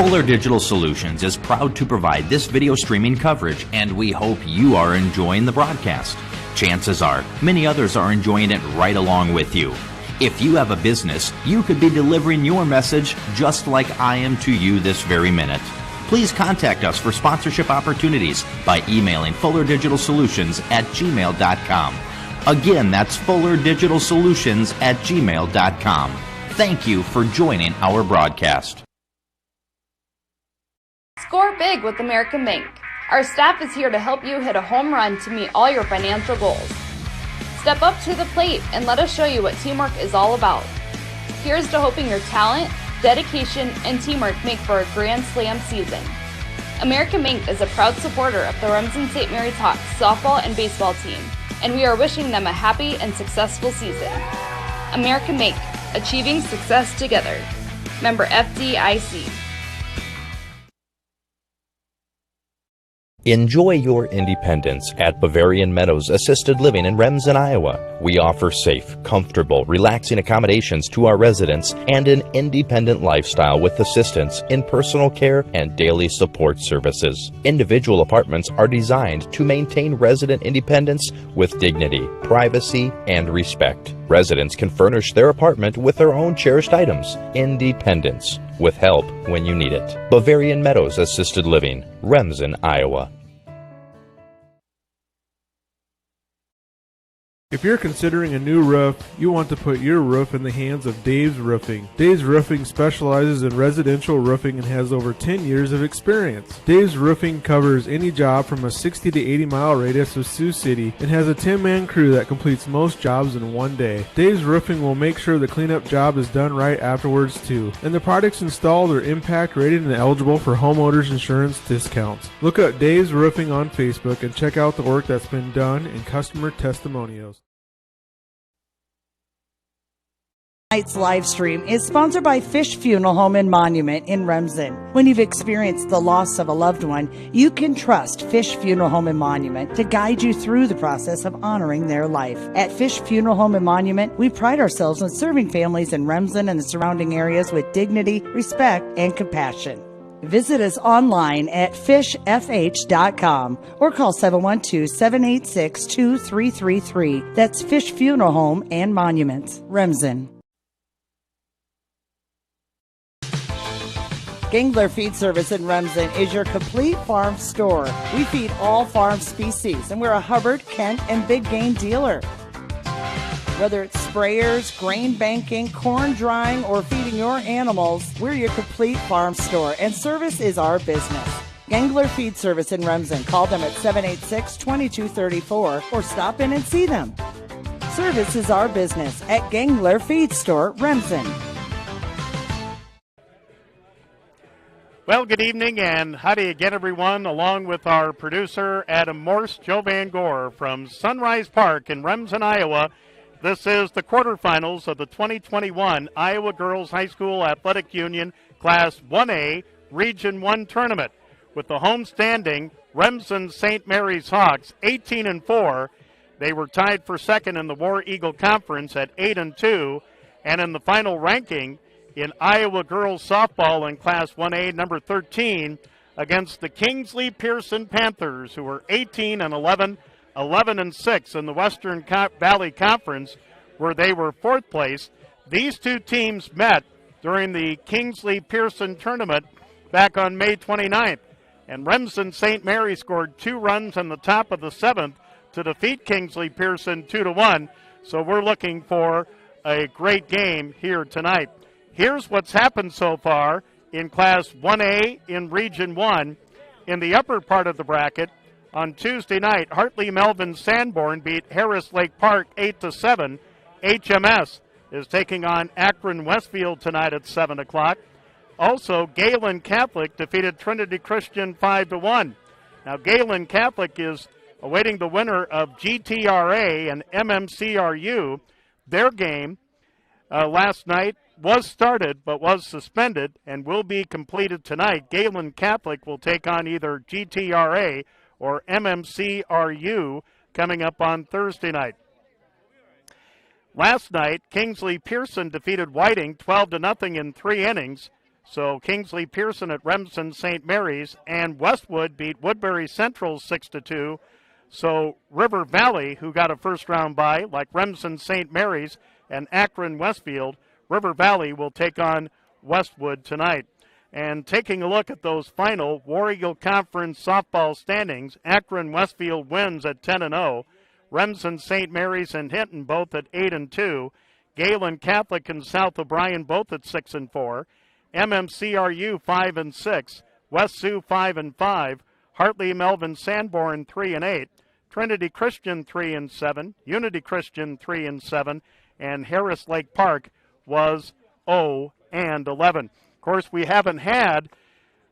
Fuller Digital Solutions is proud to provide this video streaming coverage, and we hope you are enjoying the broadcast. Chances are, many others are enjoying it right along with you. If you have a business, you could be delivering your message just like I am to you this very minute. Please contact us for sponsorship opportunities by emailing fullerdigitalsolutions@gmail.com. Again, that's fullerdigitalsolutions@gmail.com. Thank you for joining our broadcast. Score big with American Bank. Our staff is here to help you hit a home run to meet all your financial goals. Step up to the plate and let us show you what teamwork is all about. Here's to hoping your talent, dedication, and teamwork make for a grand slam season. American Bank is a proud supporter of the Remsen St. Mary's Hawks softball and baseball team, and we are wishing them a happy and successful season. American Bank, achieving success together. Member FDIC. Enjoy your independence at Bavarian Meadows Assisted Living in Remsen, Iowa. We offer safe, comfortable, relaxing accommodations to our residents and an independent lifestyle with assistance in personal care and daily support services. Individual apartments are designed to maintain resident independence with dignity, privacy, and respect. Residents can furnish their apartment with their own cherished items. Independence, with help when you need it. Bavarian Meadows Assisted Living, Remsen, Iowa. If you're considering a new roof, you want to put your roof in the hands of Dave's Roofing. Dave's Roofing specializes in residential roofing and has over 10 years of experience. Dave's Roofing covers any job from a 60 to 80 mile radius of Sioux City and has a 10-man crew that completes most jobs in one day. Dave's Roofing will make sure the cleanup job is done right afterwards too. And the products installed are impact rated and eligible for homeowners insurance discounts. Look up Dave's Roofing on Facebook and check out the work that's been done and customer testimonials. Tonight's live stream is sponsored by Fish Funeral Home and Monument in Remsen. When you've experienced the loss of a loved one, you can trust Fish Funeral Home and Monument to guide you through the process of honoring their life. At Fish Funeral Home and Monument, we pride ourselves on serving families in Remsen and the surrounding areas with dignity, respect, and compassion. Visit us online at fishfh.com or call 712-786-2333. That's Fish Funeral Home and Monuments, Remsen. Gangler Feed Service in Remsen is your complete farm store. We feed all farm species, and we're a Hubbard, Kent, and big game dealer. Whether it's sprayers, grain banking, corn drying, or feeding your animals, we're your complete farm store, and service is our business. Gangler Feed Service in Remsen. Call them at 786-2234 or stop in and see them. Service is our business at Gangler Feed Store, Remsen. Well, good evening, and how do you get everyone, along with our producer, Adam Morse, Joe Van Gore from Sunrise Park in Remsen, Iowa. This is the quarterfinals of the 2021 Iowa Girls High School Athletic Union Class 1A Region 1 tournament. With the home standing, Remsen St. Mary's Hawks 18-4. They were tied for second in the War Eagle Conference at 8-2, and in the final ranking, in Iowa girls softball in Class 1A, number 13, against the Kingsley-Pierson Panthers, who were 18-11, 11-6 in the Western Valley Conference, where they were fourth place. These two teams met during the Kingsley-Pierson tournament back on May 29th, and Remsen St. Mary scored 2 runs in the top of the 7th to defeat Kingsley-Pierson 2-1. So we're looking for a great game here tonight. Here's what's happened so far in Class 1A in Region 1. In the upper part of the bracket, on Tuesday night, Hartley Melvin Sanborn beat Harris Lake Park 8-7. HMS is taking on Akron Westfield tonight at 7 o'clock. Also, Galen Catholic defeated Trinity Christian 5-1. Now, Galen Catholic is awaiting the winner of GTRA and MMCRU. Their game last night was started but was suspended and will be completed tonight. Galen Catholic will take on either GTRA or MMCRU coming up on Thursday night. Last night, Kingsley-Pierson defeated Whiting 12-0 in 3 innings. So Kingsley-Pierson at Remsen St. Mary's, and Westwood beat Woodbury Central 6-2. So River Valley, who got a first-round bye, like Remsen St. Mary's and Akron Westfield, River Valley will take on Westwood tonight. And taking a look at those final War Eagle Conference softball standings, Akron Westfield wins at 10-0. Remsen St. Mary's and Hinton both at 8-2. Galen Catholic and South O'Brien both at 6-4. MMCRU 5-6. West Sioux 5-5. Hartley Melvin Sanborn 3-8. Trinity Christian 3-7. Unity Christian 3-7. And Harris Lake Park was 0-11. Of course, we haven't had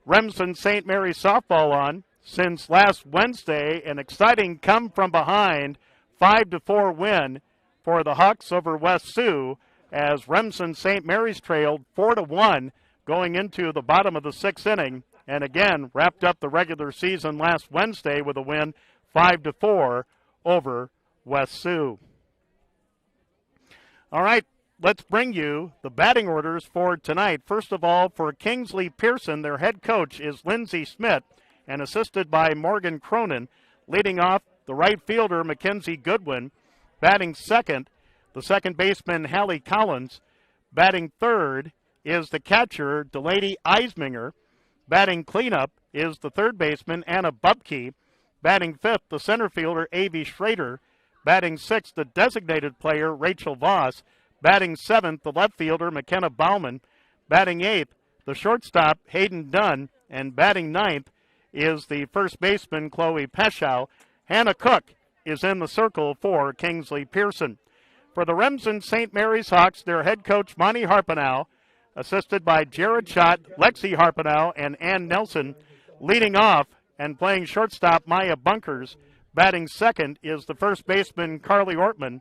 Remsen St. Mary's softball on since last Wednesday. An exciting come from behind 5-4 win for the Hawks over West Sioux as Remsen St. Mary's trailed 4-1 going into the bottom of the sixth inning, and again wrapped up the regular season last Wednesday with a win 5-4 over West Sioux. All right, let's bring you the batting orders for tonight. First of all, for Kingsley-Pierson, their head coach is Lindsey Smith and assisted by Morgan Cronin. Leading off, the right fielder, Mackenzie Goodwin. Batting second, the second baseman, Hallie Collins. Batting third is the catcher, Delaney Eisminger. Batting cleanup is the third baseman, Anna Bubke. Batting fifth, the center fielder, Avi Schrader. Batting sixth, the designated player, Rachel Voss. Batting seventh, the left fielder, McKenna Bauman. Batting eighth, the shortstop, Hayden Dunn. And batting ninth is the first baseman, Chloe Peschow. Hannah Cook is in the circle for Kingsley-Pierson. For the Remsen St. Mary's Hawks, their head coach, Monty Harpenow, assisted by Jared Schott, Lexi Harpenow, and Ann Nelson. Leading off and playing shortstop, Maya Bunkers. Batting second is the first baseman, Carly Ortman.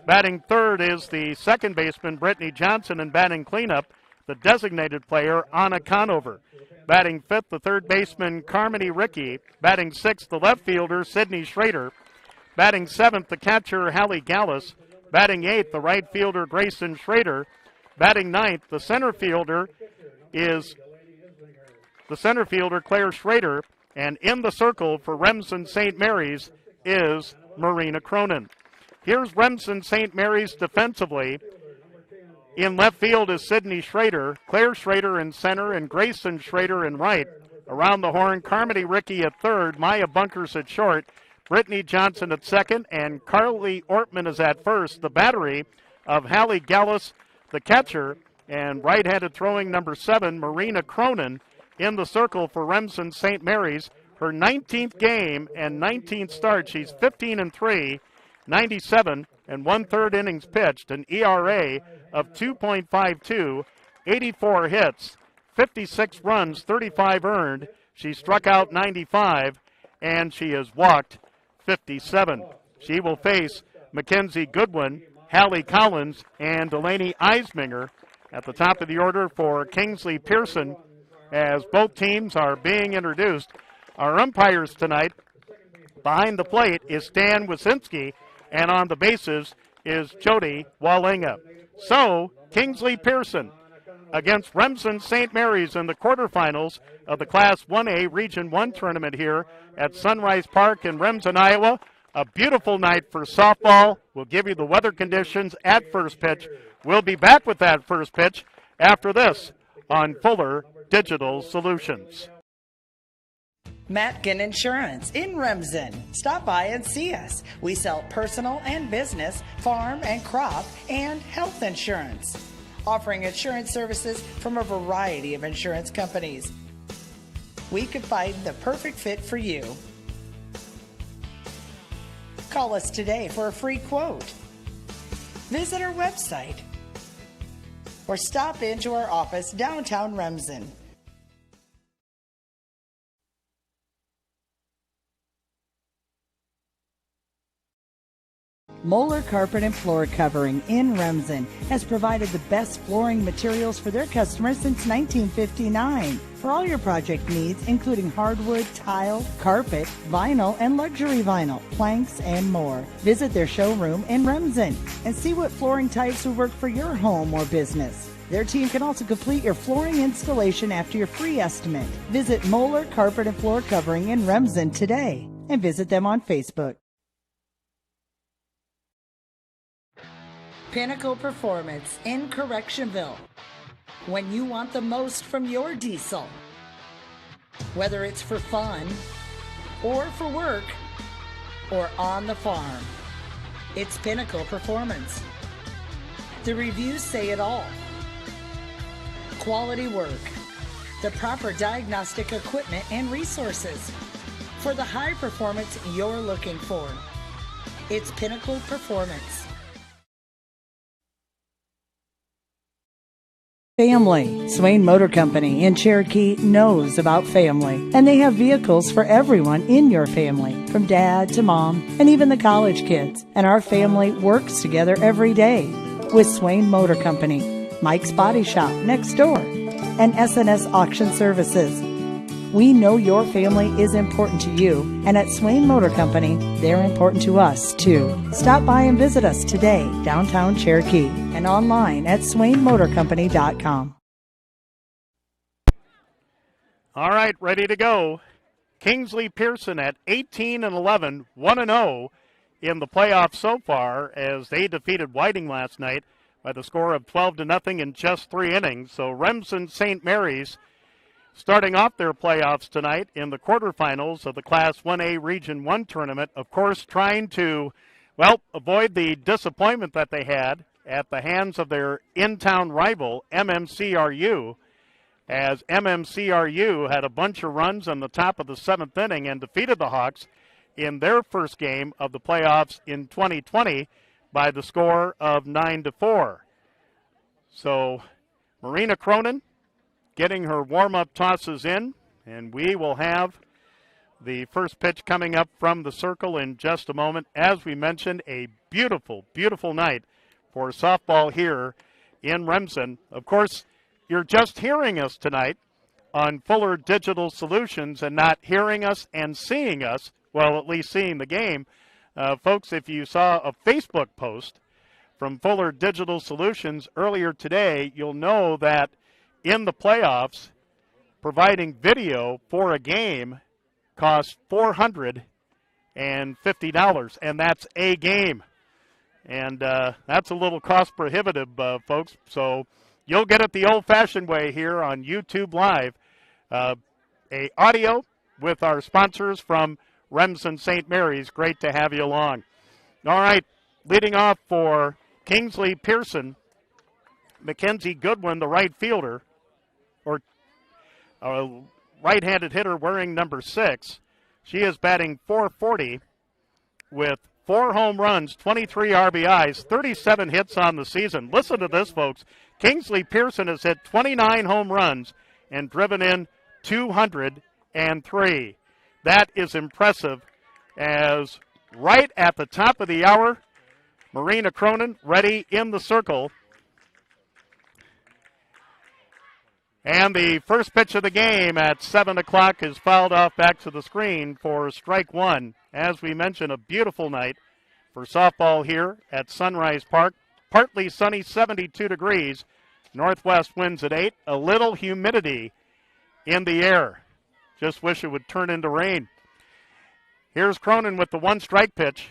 Batting third is the second baseman, Brittany Johnson, and batting cleanup, the designated player, Anna Conover. Batting fifth, the third baseman, Carmody Rickey. Batting sixth, the left fielder, Sydney Schrader. Batting seventh, the catcher, Hallie Gallus. Batting eighth, the right fielder, Grayson Schrader. Batting ninth, the center fielder, Claire Schrader. And in the circle for Remsen St. Mary's is Marina Cronin. Here's Remsen St. Mary's defensively. In left field is Sydney Schrader, Claire Schrader in center, and Grayson Schrader in right. Around the horn, Carmody Rickey at third, Maya Bunkers at short, Brittany Johnson at second, and Carly Ortman is at first. The battery of Hallie Gallus, the catcher, and right-handed throwing number 7, Marina Cronin, in the circle for Remsen St. Mary's. Her 19th game and 19th start. She's 15-3, 97 and 1/3 innings pitched, an ERA of 2.52, 84 hits, 56 runs, 35 earned. She struck out 95, and she has walked 57. She will face Mackenzie Goodwin, Hallie Collins, and Delaney Eisminger at the top of the order for Kingsley-Pierson as both teams are being introduced. Our umpires tonight, behind the plate is Stan Wasinski, and on the bases is Jody Wallinga. So, Kingsley-Pierson against Remsen St. Mary's in the quarterfinals of the Class 1A Region 1 tournament here at Sunrise Park in Remsen, Iowa. A beautiful night for softball. We'll give you the weather conditions at first pitch. We'll be back with that first pitch after this on Fuller Digital Solutions. Matkin Insurance in Remsen. Stop by and see us. We sell personal and business, farm and crop, and health insurance. Offering insurance services from a variety of insurance companies. We could find the perfect fit for you. Call us today for a free quote. Visit our website or stop into our office downtown Remsen. Moeller Carpet and Floor Covering in Remsen has provided the best flooring materials for their customers since 1959. For all your project needs, including hardwood, tile, carpet, vinyl, and luxury vinyl, planks, and more. Visit their showroom in Remsen and see what flooring types will work for your home or business. Their team can also complete your flooring installation after your free estimate. Visit Moeller Carpet and Floor Covering in Remsen today and visit them on Facebook. Pinnacle Performance in Correctionville. When you want the most from your diesel, whether it's for fun or for work or on the farm, it's Pinnacle Performance. The reviews say it all. Quality work, the proper diagnostic equipment and resources for the high performance you're looking for. It's Pinnacle Performance. Family. Swain Motor Company in Cherokee knows about family, and they have vehicles for everyone in your family, from dad to mom and even the college kids. And our family works together every day with Swain Motor Company, Mike's Body Shop next door, and SNS Auction Services. We know your family is important to you, and at Swain Motor Company, they're important to us, too. Stop by and visit us today, downtown Cherokee, and online at swainmotorcompany.com. All right, ready to go. Kingsley-Pierson at 18-11, 1-0 in the playoffs so far, as they defeated Whiting last night by the score of 12-0 in just 3 innings. So Remsen St. Mary's starting off their playoffs tonight in the quarterfinals of the Class 1A Region 1 tournament, of course, trying to, well, avoid the disappointment that they had at the hands of their in-town rival, MMCRU, as MMCRU had a bunch of runs on the top of the 7th inning and defeated the Hawks in their first game of the playoffs in 2020 by the score of 9-4. So Marina Cronin getting her warm-up tosses in, and we will have the first pitch coming up from the circle in just a moment. As we mentioned, a beautiful, beautiful night for softball here in Remsen. Of course, you're just hearing us tonight on Fuller Digital Solutions and not hearing us and seeing us, well, at least seeing the game. Folks, if you saw a Facebook post from Fuller Digital Solutions earlier today, you'll know that in the playoffs, providing video for a game costs $450, and that's a game. And that's a little cost prohibitive, folks. So you'll get it the old-fashioned way here on YouTube Live. A audio with our sponsors from Remsen St. Mary's. Great to have you along. All right, leading off for Kingsley-Pierson, Mackenzie Goodwin, the right fielder, or a right-handed hitter wearing number 6. She is batting .440 with 4 home runs, 23 RBIs, 37 hits on the season. Listen to this, folks. Kingsley-Pierson has hit 29 home runs and driven in 203. That is impressive, as right at the top of the hour, Marina Cronin ready in the circle. And the first pitch of the game at 7 o'clock is fouled off back to the screen for strike 1. As we mentioned, a beautiful night for softball here at Sunrise Park. Partly sunny, 72 degrees. Northwest winds at 8. A little humidity in the air. Just wish it would turn into rain. Here's Cronin with the 1-strike pitch.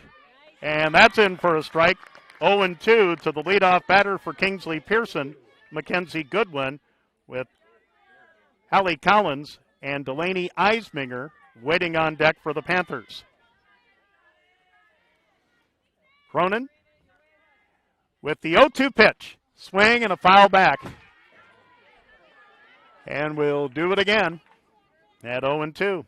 And that's in for a strike. 0-2 to the leadoff batter for Kingsley-Pierson, Mackenzie Goodwin, with Hallie Collins and Delaney Eisminger waiting on deck for the Panthers. Cronin with the 0-2 pitch. Swing and a foul back. And we'll do it again at 0-2.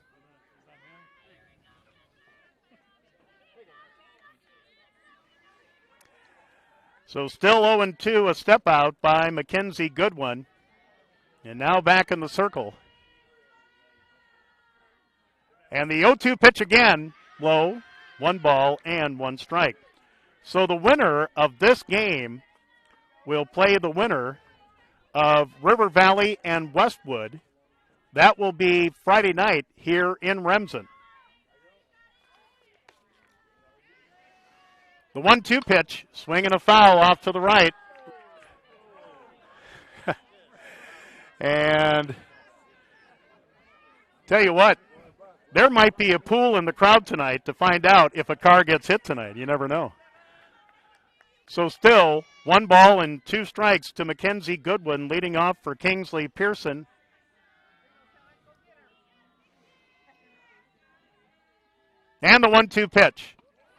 So still 0-2, a step out by Mackenzie Goodwin. And now back in the circle. And the 0-2 pitch again, low, 1 ball and 1 strike. So the winner of this game will play the winner of River Valley and Westwood. That will be Friday night here in Remsen. The 1-2 pitch, swing and a foul off to the right. And tell you what, there might be a pool in the crowd tonight to find out if a car gets hit tonight. You never know. So still, 1 ball and 2 strikes to Mackenzie Goodwin leading off for Kingsley-Pierson. And the 1-2 pitch.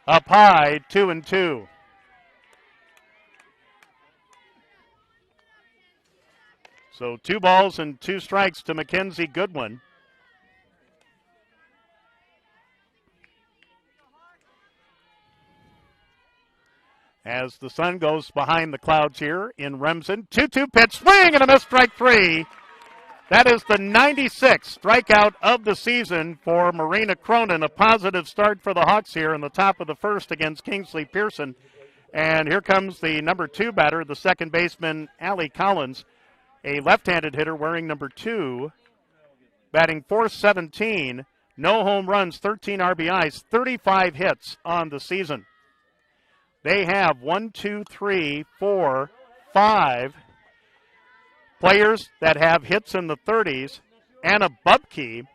Up high, 2-2. So 2 balls and 2 strikes to Mackenzie Goodwin. As the sun goes behind the clouds here in Remsen. 2-2 pitch, swing and a miss, strike 3. That is the 96th strikeout of the season for Marina Cronin. A positive start for the Hawks here in the top of the first against Kingsley-Pierson. And here comes the number 2 batter, the second baseman, Allie Collins, a left-handed hitter wearing number 2, batting .417, no home runs, 13 RBIs, 35 hits on the season. They have 5 players that have hits in the 30s. Anna Bubke,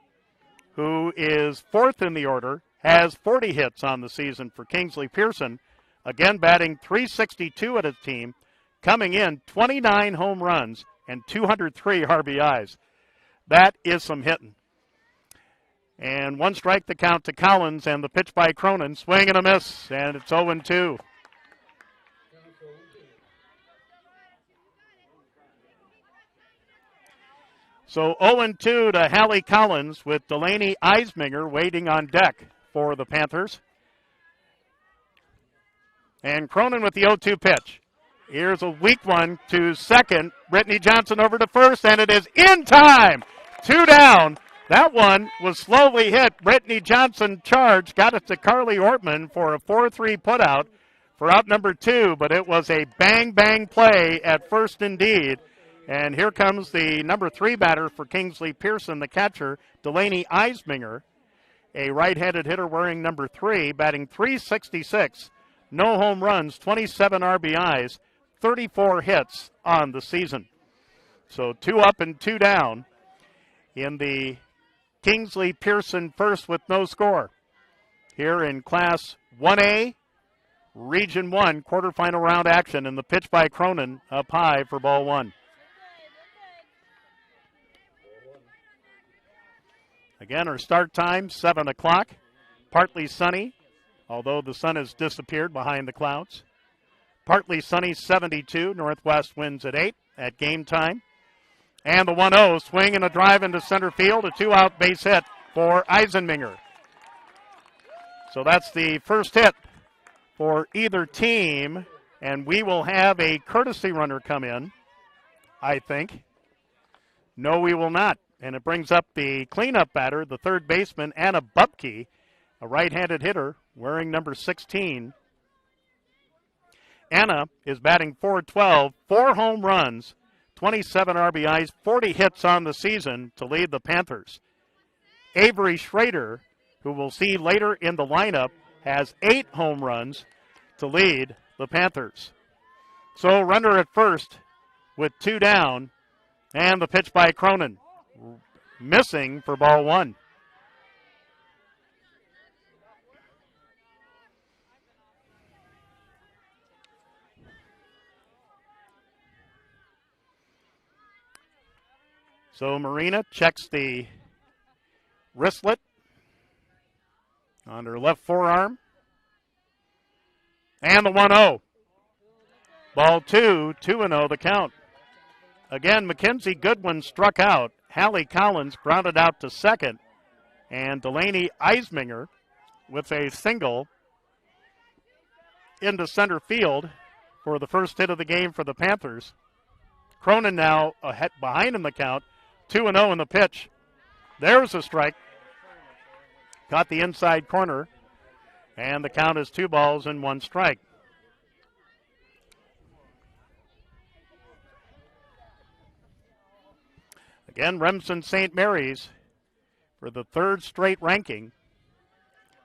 who is 4th in the order, has 40 hits on the season for Kingsley-Pierson. Again, batting .362 at his team, coming in 29 home runs and 203 RBIs. That is some hitting. And 1 strike the count to Collins, and the pitch by Cronin. Swing and a miss, and it's 0-2. So 0-2 to Hallie Collins with Delaney Eisminger waiting on deck for the Panthers. And Cronin with the 0-2 pitch. Here's a weak one to second. Brittany Johnson over to first, and it is in time. 2 down. That one was slowly hit. Brittany Johnson charged, got it to Carly Ortman for a 4-3 putout for out number 2, but it was a bang-bang play at first indeed. And here comes the number 3 batter for Kingsley-Pierson, the catcher, Delaney Eisminger, a right-handed hitter wearing number 3, batting .366, no home runs, 27 RBIs, 34 hits on the season. So 2 up and 2 down in the Kingsley-Pierson first with no score. Here in Class 1A, Region 1, quarterfinal round action, and the pitch by Cronin up high for ball 1. Again, our start time, 7 o'clock. Partly sunny, although the sun has disappeared behind the clouds. Partly sunny, 72. Northwest winds at 8 at game time. And the 1-0, swing and a drive into center field. A 2-out base hit for Eisenminger. So that's the first hit for either team. And we will have a courtesy runner come in, I think. No, we will not. And it brings up the cleanup batter, the third baseman, Anna Bubke, a right-handed hitter wearing number 16. Anna is batting .412, 4 home runs, 27 RBIs, 40 hits on the season to lead the Panthers. Avery Schrader, who we'll see later in the lineup, has 8 home runs to lead the Panthers. So runner at first with 2 down, and the pitch by Cronin. Missing for ball 1. So Marina checks the wristlet on her left forearm. And the 1-0. Ball 2, 2-0 the count. Again, Mackenzie Goodwin struck out. Hallie Collins grounded out to second. And Delaney Eisminger with a single into center field for the first hit of the game for the Panthers. Cronin now ahead behind in the count. 2-0 in the pitch. There's a strike. Caught the inside corner. And the count is 2 balls and 1 strike. Again, Remsen St. Mary's for the 3rd straight ranking,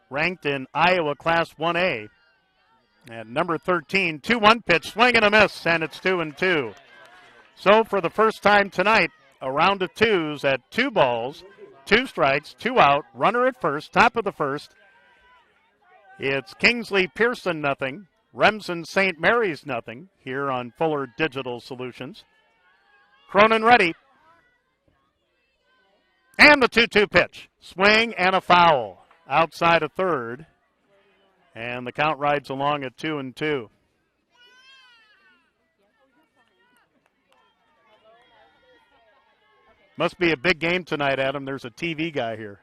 ranked in Iowa Class 1A. At number 13, 2-1 pitch, swing and a miss, and it's 2-2. So for the first time tonight, a round of twos at 2 balls, 2 strikes, 2 out, runner at first, top of the first. It's Kingsley-Pierson nothing, Remsen St. Mary's nothing here on Fuller Digital Solutions. Cronin ready. And the 2-2 pitch. Swing and a foul outside of third. And the count rides along at 2-2. Must be a big game tonight, Adam. There's a TV guy here.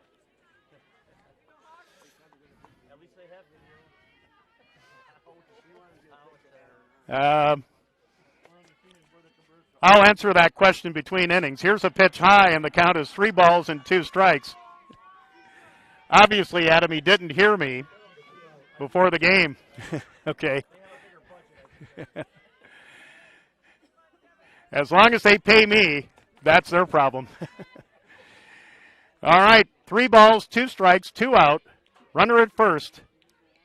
I'll answer that question between innings. Here's a pitch high, and the count is 3 balls and 2 strikes. Obviously, Adam, he didn't hear me before the game. Okay. As long as they pay me, that's their problem. All right, 3 balls, 2 strikes, 2 out. Runner at first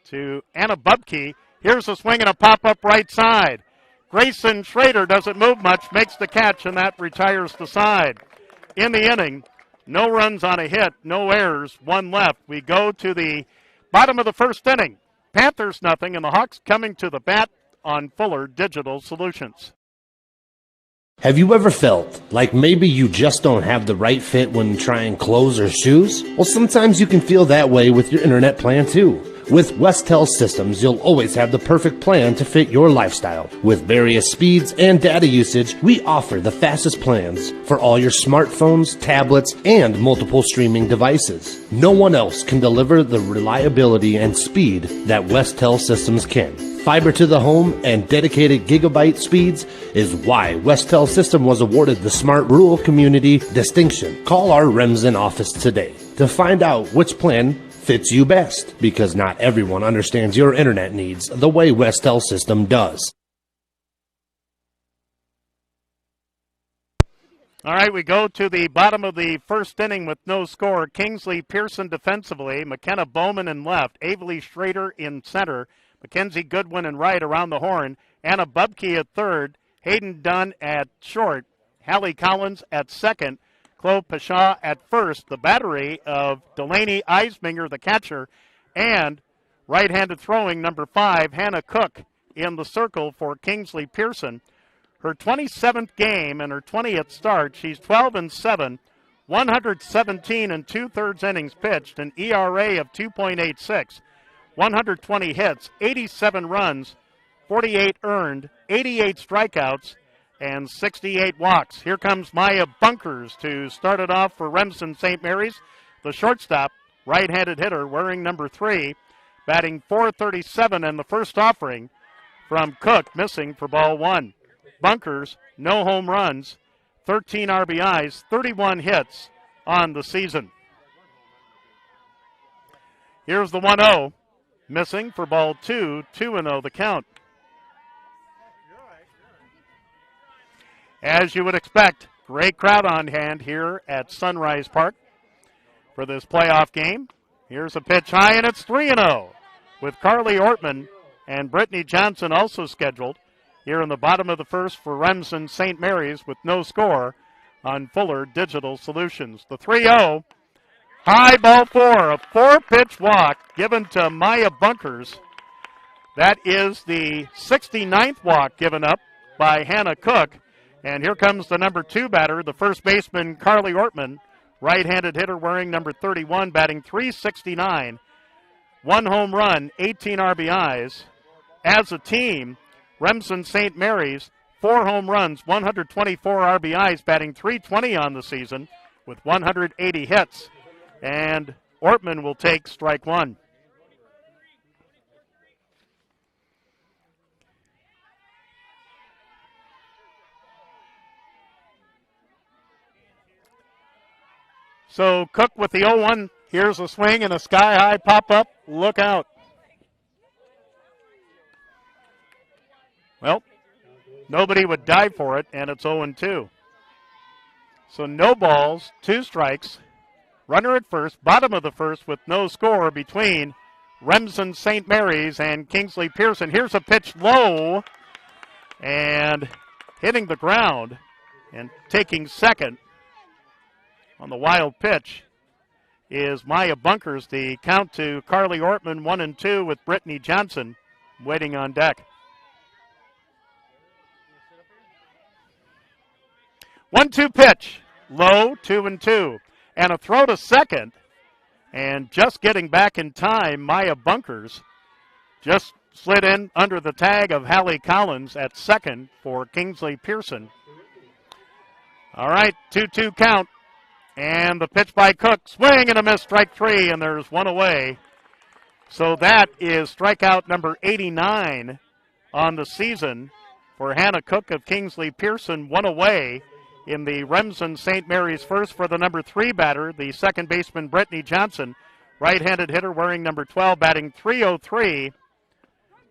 to Anna Bubke. Here's a swing and a pop-up right side. Grayson Schrader doesn't move much, makes the catch, and that retires the side. In the inning, no runs on a hit, no errors, 1 left. We go to the bottom of the first inning. Panthers nothing, and the Hawks coming to the bat on Fuller Digital Solutions. Have you ever felt like maybe you just don't have the right fit when trying clothes or shoes? Well, sometimes you can feel that way with your internet plan too. With Westel Systems, you'll always have the perfect plan to fit your lifestyle. With various speeds and data usage, we offer the fastest plans for all your smartphones, tablets, and multiple streaming devices. No one else can deliver the reliability and speed that Westel Systems can. Fiber to the home and dedicated gigabyte speeds is why Westel System was awarded the Smart Rural Community distinction. Call our Remsen office today to find out which plan fits you best, because not everyone understands your internet needs the way Westel System does. All right, we go to the bottom of the first inning with no score. Kingsley-Pierson defensively, McKenna Bowman in left, Avely Schrader in center, Mackenzie Goodwin in right around the horn, Anna Bubke at third, Hayden Dunn at short, Hallie Collins at second, Chloe Pashaw at first, the battery of Delaney Eisminger, the catcher, and right-handed throwing number 5, Hannah Cook, in the circle for Kingsley-Pierson. Her 27th game and her 20th start, she's 12-7, 117 and 2/3 innings pitched, an ERA of 2.86, 120 hits, 87 runs, 48 earned, 88 strikeouts, and 68 walks. Here comes Maya Bunkers to start it off for Remsen St. Mary's. The shortstop, right-handed hitter, wearing number 3, batting .437 in the first offering from Cook, missing for ball 1. Bunkers, no home runs, 13 RBIs, 31 hits on the season. Here's the 1-0, missing for ball 2, 2-0 the count. As you would expect, great crowd on hand here at Sunrise Park for this playoff game. Here's a pitch high, and it's 3-0 with Carly Ortman and Brittany Johnson also scheduled here in the bottom of the first for Remsen St. Mary's with no score on Fuller Digital Solutions. The 3-0, high ball 4, a 4-pitch walk given to Maya Bunkers. That is the 69th walk given up by Hannah Cook. And here comes the number 2 batter, the first baseman, Carly Ortman, right-handed hitter wearing number 31, batting .369, 1 home run, 18 RBIs. As a team, Remsen St. Mary's, 4 home runs, 124 RBIs, batting .320 on the season with 180 hits. And Ortman will take strike 1. So Cook with the 0-1. Here's a swing and a sky-high pop-up. Look out. Well, nobody would dive for it, and it's 0-2. So no balls, 2 strikes. Runner at first, bottom of the first with no score between Remsen St. Mary's and Kingsley-Pierson. Here's a pitch low and hitting the ground and taking second on the wild pitch is Maya Bunkers. The count to Carly Ortman, 1-2, with Brittany Johnson waiting on deck. 1-2 pitch, low, 2-2, and a throw to second. And just getting back in time, Maya Bunkers just slid in under the tag of Hallie Collins at second for Kingsley-Pierson. All right, 2-2 count. And the pitch by Cook, swing and a miss, strike three, and there's one away. So that is strikeout number 89 on the season for Hannah Cook of Kingsley-Pierson, one away in the Remsen St. Mary's first for the number 3 batter, the second baseman Brittany Johnson, right-handed hitter wearing number 12, batting .303,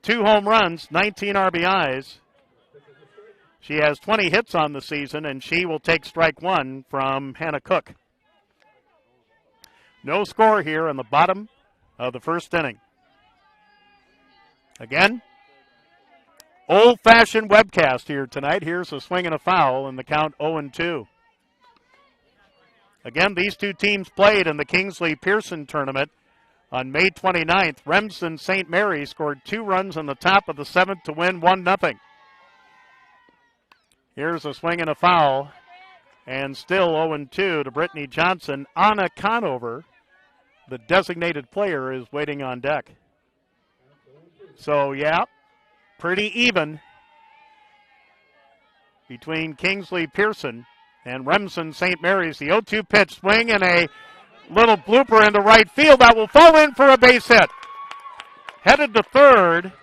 2 home runs, 19 RBIs. She has 20 hits on the season, and she will take strike one from Hannah Cook. No score here in the bottom of the first inning. Again, old-fashioned webcast here tonight. Here's a swing and a foul, and the count 0-2. Again, these two teams played in the Kingsley-Pierson tournament on May 29th. Remsen St. Mary scored 2 runs in the top of the 7th to win 1-0. Here's a swing and a foul, and still 0-2 to Brittany Johnson. Anna Conover, the designated player, is waiting on deck. So, yeah, pretty even between Kingsley-Pierson and Remsen St. Mary's. The 0-2 pitch, swing, and a little blooper into right field. That will fall in for a base hit. Headed to third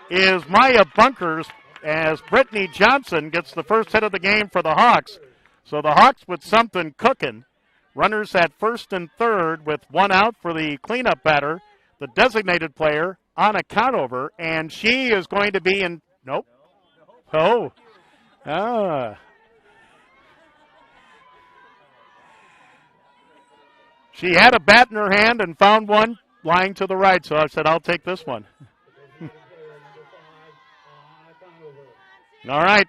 is Maya Bunkers, as Brittany Johnson gets the first hit of the game for the Hawks. So the Hawks with something cooking. Runners at first and third with 1 out for the cleanup batter, the designated player, Anna Conover, and she is going to be in, nope. Oh. She had a bat in her hand and found one lying to the right, so I said, I'll take this one. All right,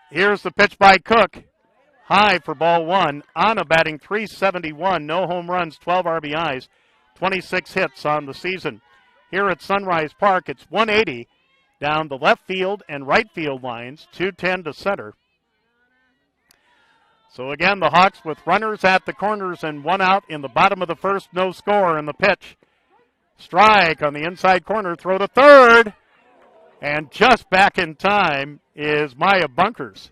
here's the pitch by Cook. High for ball one. Anna batting .371, no home runs, 12 RBIs, 26 hits on the season. Here at Sunrise Park, it's 180 down the left field and right field lines, 210 to center. So again, the Hawks with runners at the corners and 1 out in the bottom of the first, no score, and the pitch. Strike on the inside corner, throw to third. And just back in time is Maya Bunkers.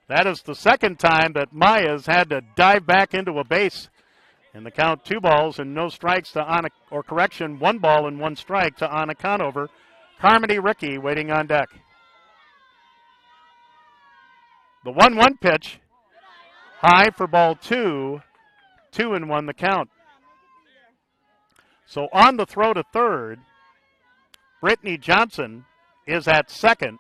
That is the second time that Maya's had to dive back into a base. And the count 2 balls and no strikes to Anna, or correction, 1 ball and 1 strike to Anna Conover. Carmody Ricky waiting on deck. The 1-1 pitch, high for ball 2, 2-1 the count. So on the throw to third, Brittany Johnson is at second.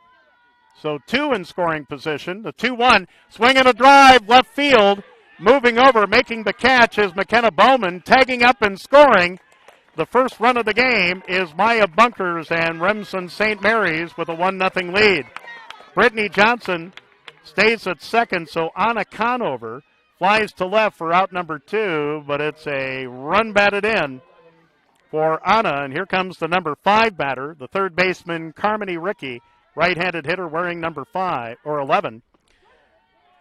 So 2 in scoring position. The 2-1, swing and a drive, left field. Moving over, making the catch is McKenna Bowman, tagging up and scoring. The first run of the game is Maya Bunkers and Remsen St. Mary's with a 1-0 lead. Brittany Johnson stays at second, so Anna Conover flies to left for out number 2, but it's a run batted in for Anna, and here comes the number 5 batter, the third baseman Carmody Ricky, right-handed hitter wearing number 5 or 11.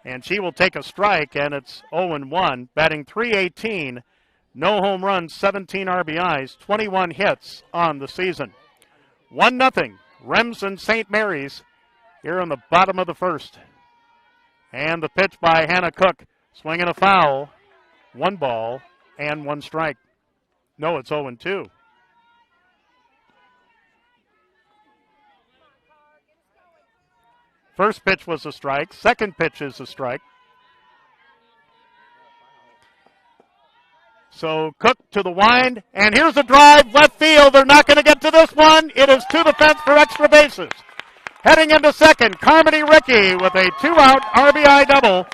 And she will take a strike, and it's 0-1, batting .318, no home runs, 17 RBIs, 21 hits on the season. 1-0, Remsen St. Mary's here in the bottom of the first. And the pitch by Hannah Cook, swing and a foul, 1 ball and 1 strike. No, it's 0-2. First pitch was a strike. Second pitch is a strike. So Cook to the wind, and here's a drive, left field. They're not going to get to this one. It is to the fence for extra bases. Heading into second, Carmody Ricky with a 2-out RBI double,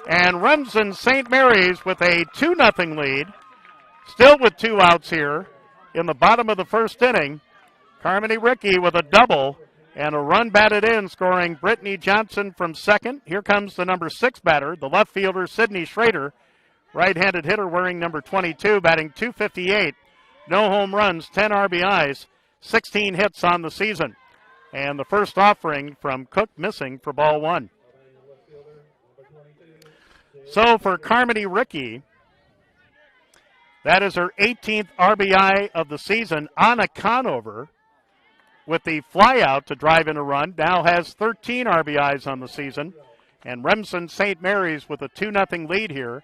and Remsen St. Mary's with a 2-0 lead. Still with 2 outs here in the bottom of the first inning. Carmody Ricky with a double and a run batted in, scoring Brittany Johnson from second. Here comes the number 6 batter, the left fielder Sydney Schrader, right-handed hitter wearing number 22, batting .258. No home runs, 10 RBIs, 16 hits on the season. And the first offering from Cook missing for ball one. So for Carmody Ricky, that is her 18th RBI of the season. Anna Conover with the flyout to drive in a run now has 13 RBIs on the season. And Remsen St. Mary's with a 2-0 lead here.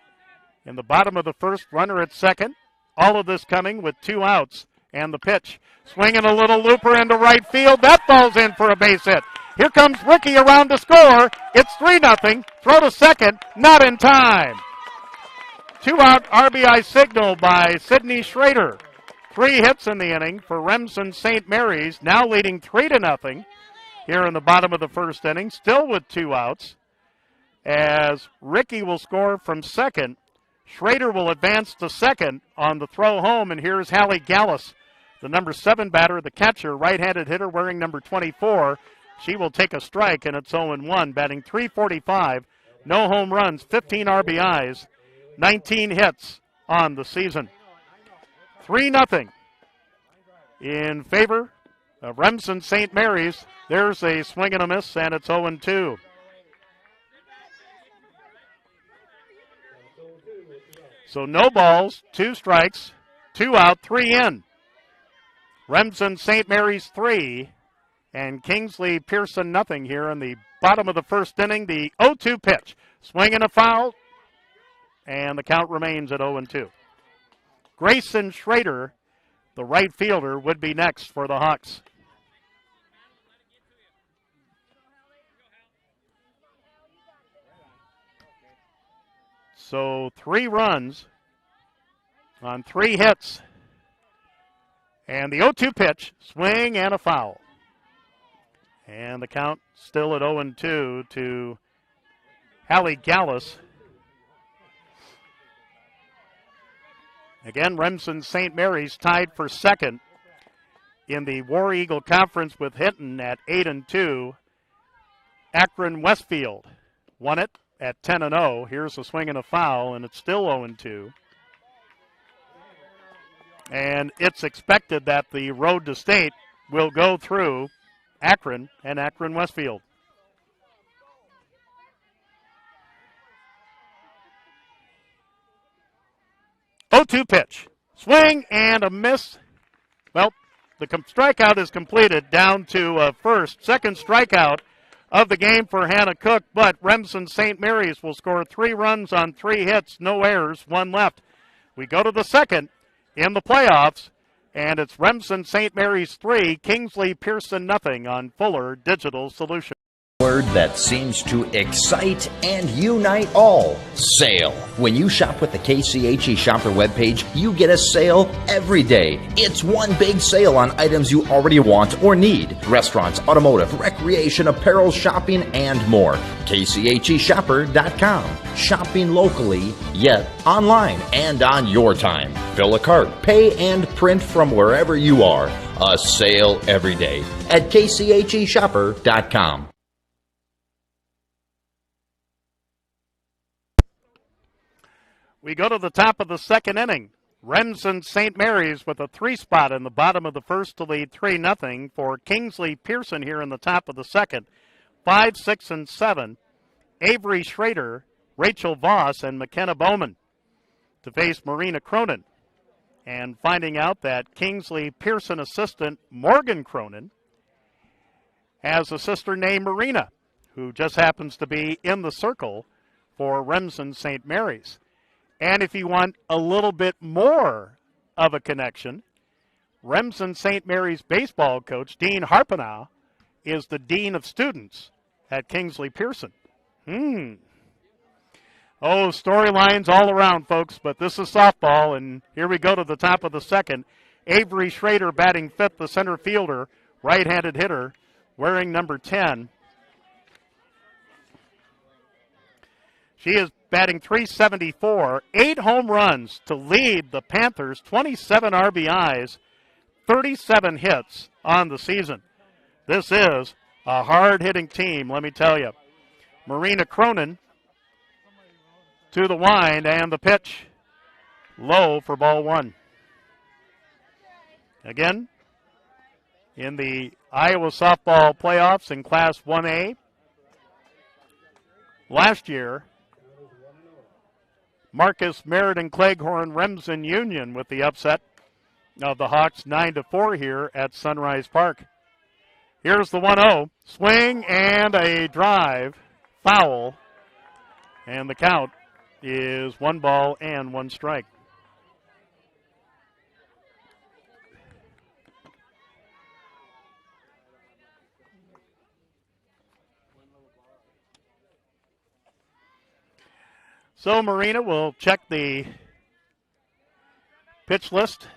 In the bottom of the first, runner at second. All of this coming with 2 outs. And the pitch. Swinging a little looper into right field. That falls in for a base hit. Here comes Ricky around to score. It's 3-0. Throw to second. Not in time. 2-out RBI signal by Sydney Schrader. 3 hits in the inning for Remsen St. Mary's. Now leading 3-0 here in the bottom of the first inning. Still with 2 outs. As Ricky will score from second. Schrader will advance to second on the throw home. And here's Hallie Gallus, the number 7 batter, the catcher, right-handed hitter wearing number 24. She will take a strike, and it's 0-1, batting .345. No home runs, 15 RBIs, 19 hits on the season. 3-0 in favor of Remsen St. Mary's. There's a swing and a miss, and it's 0-2. So no balls, 2 strikes, 2 out, 3 in. Remsen St. Mary's 3 and Kingsley-Pierson nothing here in the bottom of the first inning. The 0-2 pitch. Swing and a foul, and the count remains at 0-2. Grayson Schrader, the right fielder, would be next for the Hawks. So 3 runs on 3 hits. And the 0-2 pitch, swing and a foul. And the count still at 0-2 to Hallie Gallus. Again, Remsen St. Mary's tied for second in the War Eagle Conference with Hinton at 8-2. Akron Westfield won it at 10-0. Here's a swing and a foul, and it's still 0-2. And it's expected that the road to state will go through Akron and Akron Westfield. .02 pitch. Swing and a miss. Well, the strikeout is completed down to first. Second strikeout of the game for Hannah Cook, but Remsen St. Mary's will score 3 runs on 3 hits, no errors, 1 left. We go to the second in the playoffs, and it's Remsen St. Mary's 3, Kingsley-Pierson nothing on Fuller Digital Solutions. Word that seems to excite and unite all. Sale. When you shop with the KCHE Shopper webpage, you get a sale every day. It's one big sale on items you already want or need. Restaurants, automotive, recreation, apparel, shopping, and more. KCHEshopper.com. Shopping locally, yet online and on your time. Fill a cart, pay, and print from wherever you are. A sale every day at KCHEshopper.com. We go to the top of the second inning. Remsen St. Mary's with a 3 spot in the bottom of the first to lead 3-0 for Kingsley-Pierson here in the top of the second. 5, 6, and 7. Avery Schrader, Rachel Voss, and McKenna Bowman to face Marina Cronin. And finding out that Kingsley-Pierson assistant Morgan Cronin has a sister named Marina, who just happens to be in the circle for Remsen St. Mary's. And if you want a little bit more of a connection, Remsen St. Mary's baseball coach, Dean Harpenow, is the dean of students at Kingsley-Pierson. Oh, storylines all around, folks, but this is softball, and here we go to the top of the second. Avery Schrader batting fifth, the center fielder, right-handed hitter, wearing number 10. She is batting .374, 8 home runs to lead the Panthers, 27 RBIs, 37 hits on the season. This is a hard-hitting team, let me tell you. Marina Cronin to the wind, and the pitch low for ball one. Again, in the Iowa softball playoffs in Class 1A, last year, Marcus Merritt and Cleghorn Remsen Union with the upset of the Hawks 9-4 here at Sunrise Park. Here's the 1-0. Swing and a drive. Foul. And the count is 1 ball and 1 strike. So Marina will check the pitch list,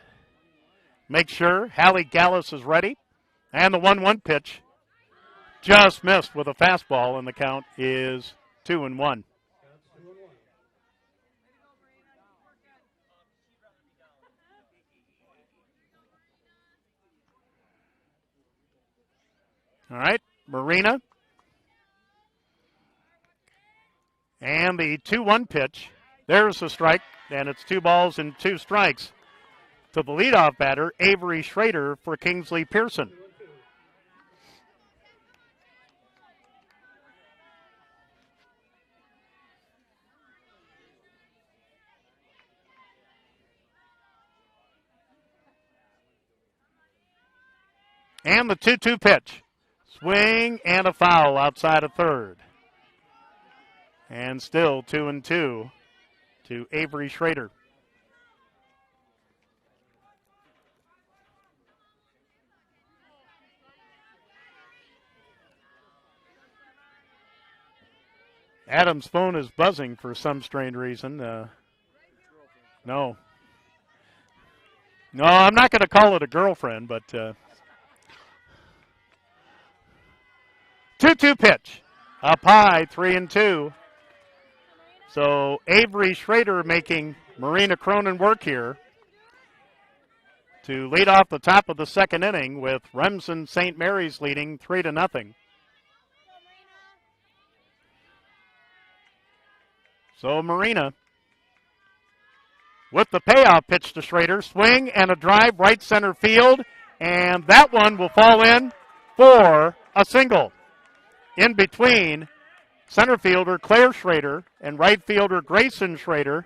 make sure Hallie Gallus is ready, and the 1-1 pitch just missed with a fastball, and the count is 2-1. All right, Marina. And the 2-1 pitch. There's the strike, and it's 2 balls and 2 strikes to the leadoff batter, Avery Schrader, for Kingsley-Pierson. And the 2-2 pitch. Swing and a foul outside of third. And still 2-2 to Avery Schrader. Adam's phone is buzzing for some strange reason. No, I'm not going to call it a girlfriend, but 2-2 pitch. Up high, 3-2. So Avery Schrader making Marina Cronin work here to lead off the top of the second inning with Remsen St. Mary's leading 3-0. So Marina with the payoff pitch to Schrader. Swing and a drive right center field, and that one will fall in for a single. In between center fielder Claire Schrader and right fielder Grayson Schrader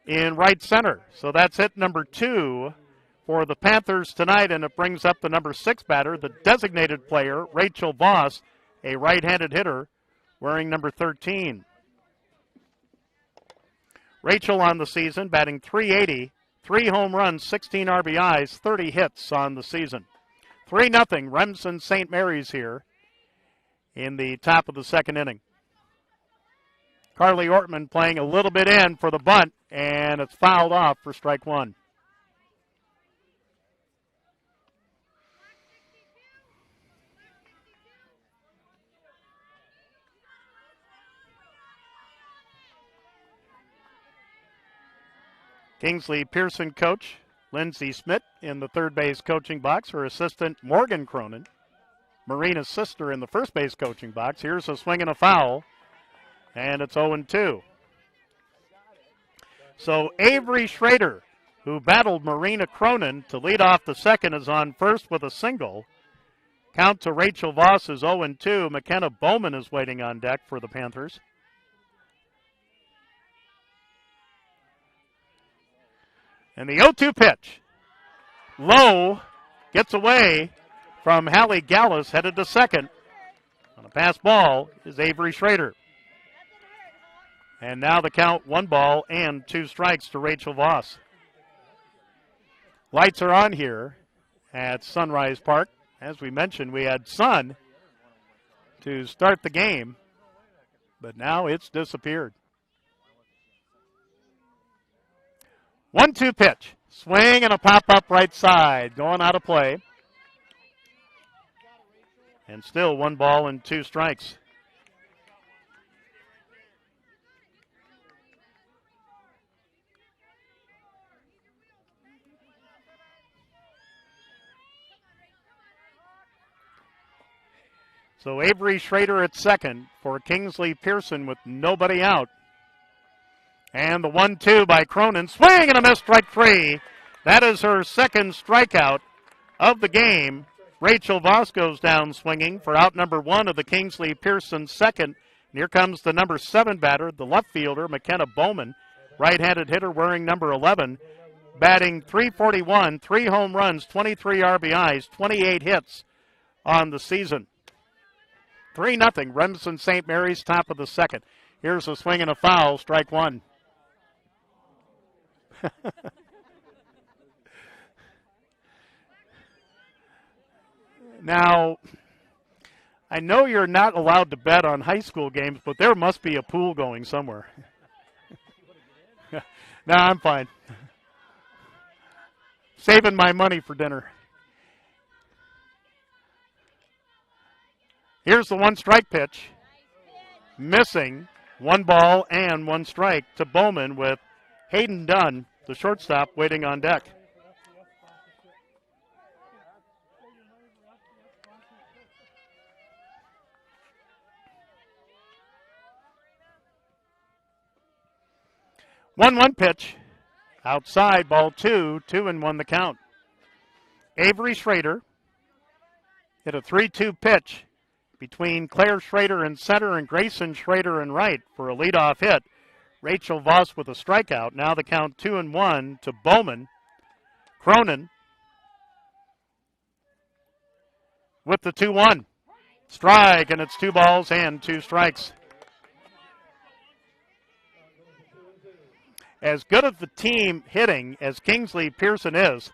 in right center. So that's hit number 2 for the Panthers tonight, and it brings up the number 6 batter, the designated player, Rachel Voss, a right-handed hitter, wearing number 13. Rachel on the season, batting .380, 3 home runs, 16 RBIs, 30 hits on the season. 3-0, Remsen St. Mary's here in the top of the second inning. Carly Ortman playing a little bit in for the bunt, and it's fouled off for strike 1. Kingsley-Pierson coach Lindsay Smith in the third base coaching box. Her assistant Morgan Cronin, Marina's sister, in the first base coaching box. Here's a swing and a foul, and it's 0-2. So Avery Schrader, who battled Marina Cronin to lead off the second, is on first with a single. Count to Rachel Voss is 0-2. McKenna Bowman is waiting on deck for the Panthers. And the 0-2 pitch. Low, gets away from Hallie Gallus, headed to second. On a pass ball is Avery Schrader. And now the count, 1 ball and 2 strikes to Rachel Voss. Lights are on here at Sunrise Park. As we mentioned, we had sun to start the game, but now it's disappeared. 1-2 pitch. Swing and a pop-up right side. Going out of play. And still 1 ball and 2 strikes. So Avery Schrader at second for Kingsley-Pierson with nobody out. And the 1-2 by Cronin. Swing and a miss, strike 3. That is her second strikeout of the game. Rachel Voss goes down swinging for out number 1 of the Kingsley-Pierson second. And here comes the number 7 batter, the left fielder, McKenna Bowman, right-handed hitter wearing number 11, batting .341, 3 home runs, 23 RBIs, 28 hits on the season. 3-0, Remsen St. Mary's, top of the second. Here's a swing and a foul, strike 1. Now, I know you're not allowed to bet on high school games, but there must be a pool going somewhere. No, I'm fine. Saving my money for dinner. Here's the 1-strike pitch. Missing. 1 ball and 1 strike to Bowman with Hayden Dunn, the shortstop, waiting on deck. One pitch. Outside, ball 2, 2-1 the count. Avery Schrader hit a 3-2 pitch between Claire Schrader in center and Grayson Schrader in right for a leadoff hit. Rachel Voss with a strikeout. Now the count 2-1 to Bowman. Cronin with the 2-1. Strike, and it's 2 balls and 2 strikes. As good of the team hitting as Kingsley-Pierson is,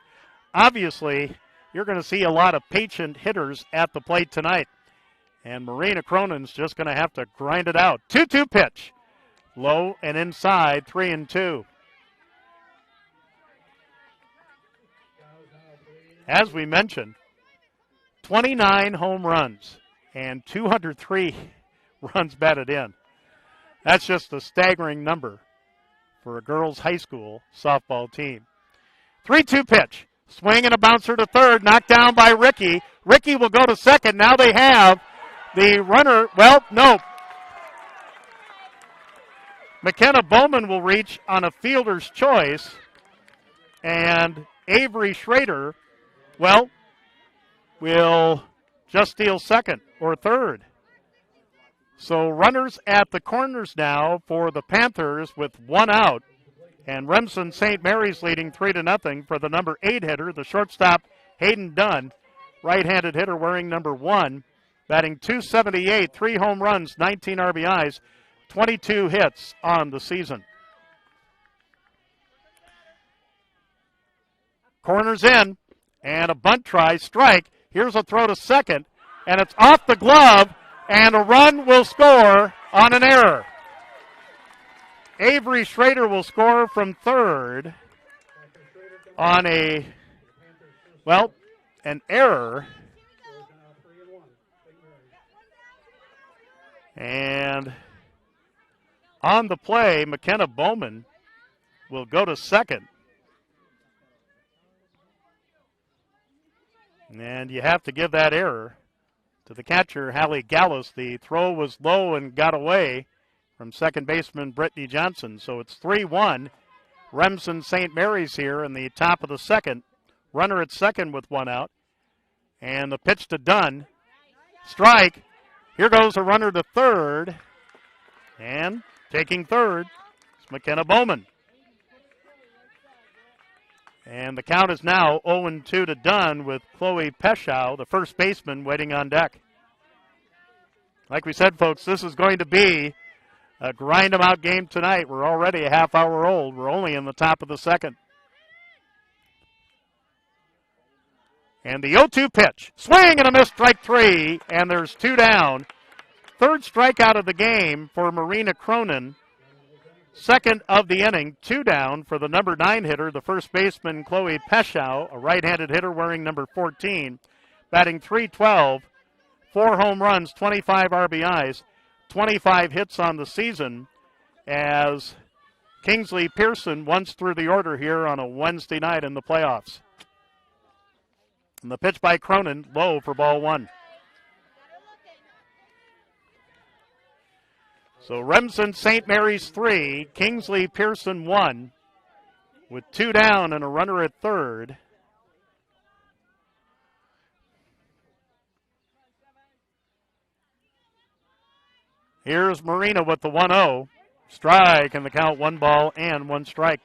obviously you're going to see a lot of patient hitters at the plate tonight. And Marina Cronin's just going to have to grind it out. 2-2 pitch. Low and inside, 3-2. As we mentioned, 29 home runs and 203 runs batted in. That's just a staggering number for a girls' high school softball team. 3-2 pitch. Swing and a bouncer to third. Knocked down by Ricky. Ricky will go to second. Now they have the runner. Well, no. McKenna Bowman will reach on a fielder's choice. And Avery Schrader, well, will just steal second or third. So runners at the corners now for the Panthers with 1 out. And Remsen St. Mary's leading 3-0 for the number 8 hitter, the shortstop Hayden Dunn, right-handed hitter wearing number 1, batting .278, 3 home runs, 19 RBIs, 22 hits on the season. Corners in, and a bunt try, strike. Here's a throw to second, and it's off the glove. And a run will score on an error. Avery Schrader will score from third on an error. And on the play, McKenna Bowman will go to second. And you have to give that error to the catcher, Hallie Gallus. The throw was low and got away from second baseman Brittany Johnson. So it's 3-1. Remsen St. Mary's here in the top of the second. Runner at second with 1 out. And the pitch to Dunn. Strike. Here goes a runner to third. And taking third is McKenna Bowman. And the count is now 0-2 to Dunn with Chloe Peschow, the first baseman, waiting on deck. Like we said, folks, this is going to be a grind-em-out game tonight. We're already a half hour old. We're only in the top of the second. And the 0-2 pitch. Swing and a miss, strike 3, and there's 2 down. Third strikeout of the game for Marina Cronin. Second of the inning, 2 down for the number 9 hitter, the first baseman Chloe Peschow, a right-handed hitter wearing number 14, batting .312, 4 home runs, 25 RBIs, 25 hits on the season, as Kingsley-Pierson once through the order here on a Wednesday night in the playoffs. And the pitch by Cronin, low for ball 1. So Remsen St. Mary's 3, Kingsley-Pierson 1, with 2 down and a runner at third. Here's Marina with the 1-0. Strike, and the count 1 ball and 1 strike.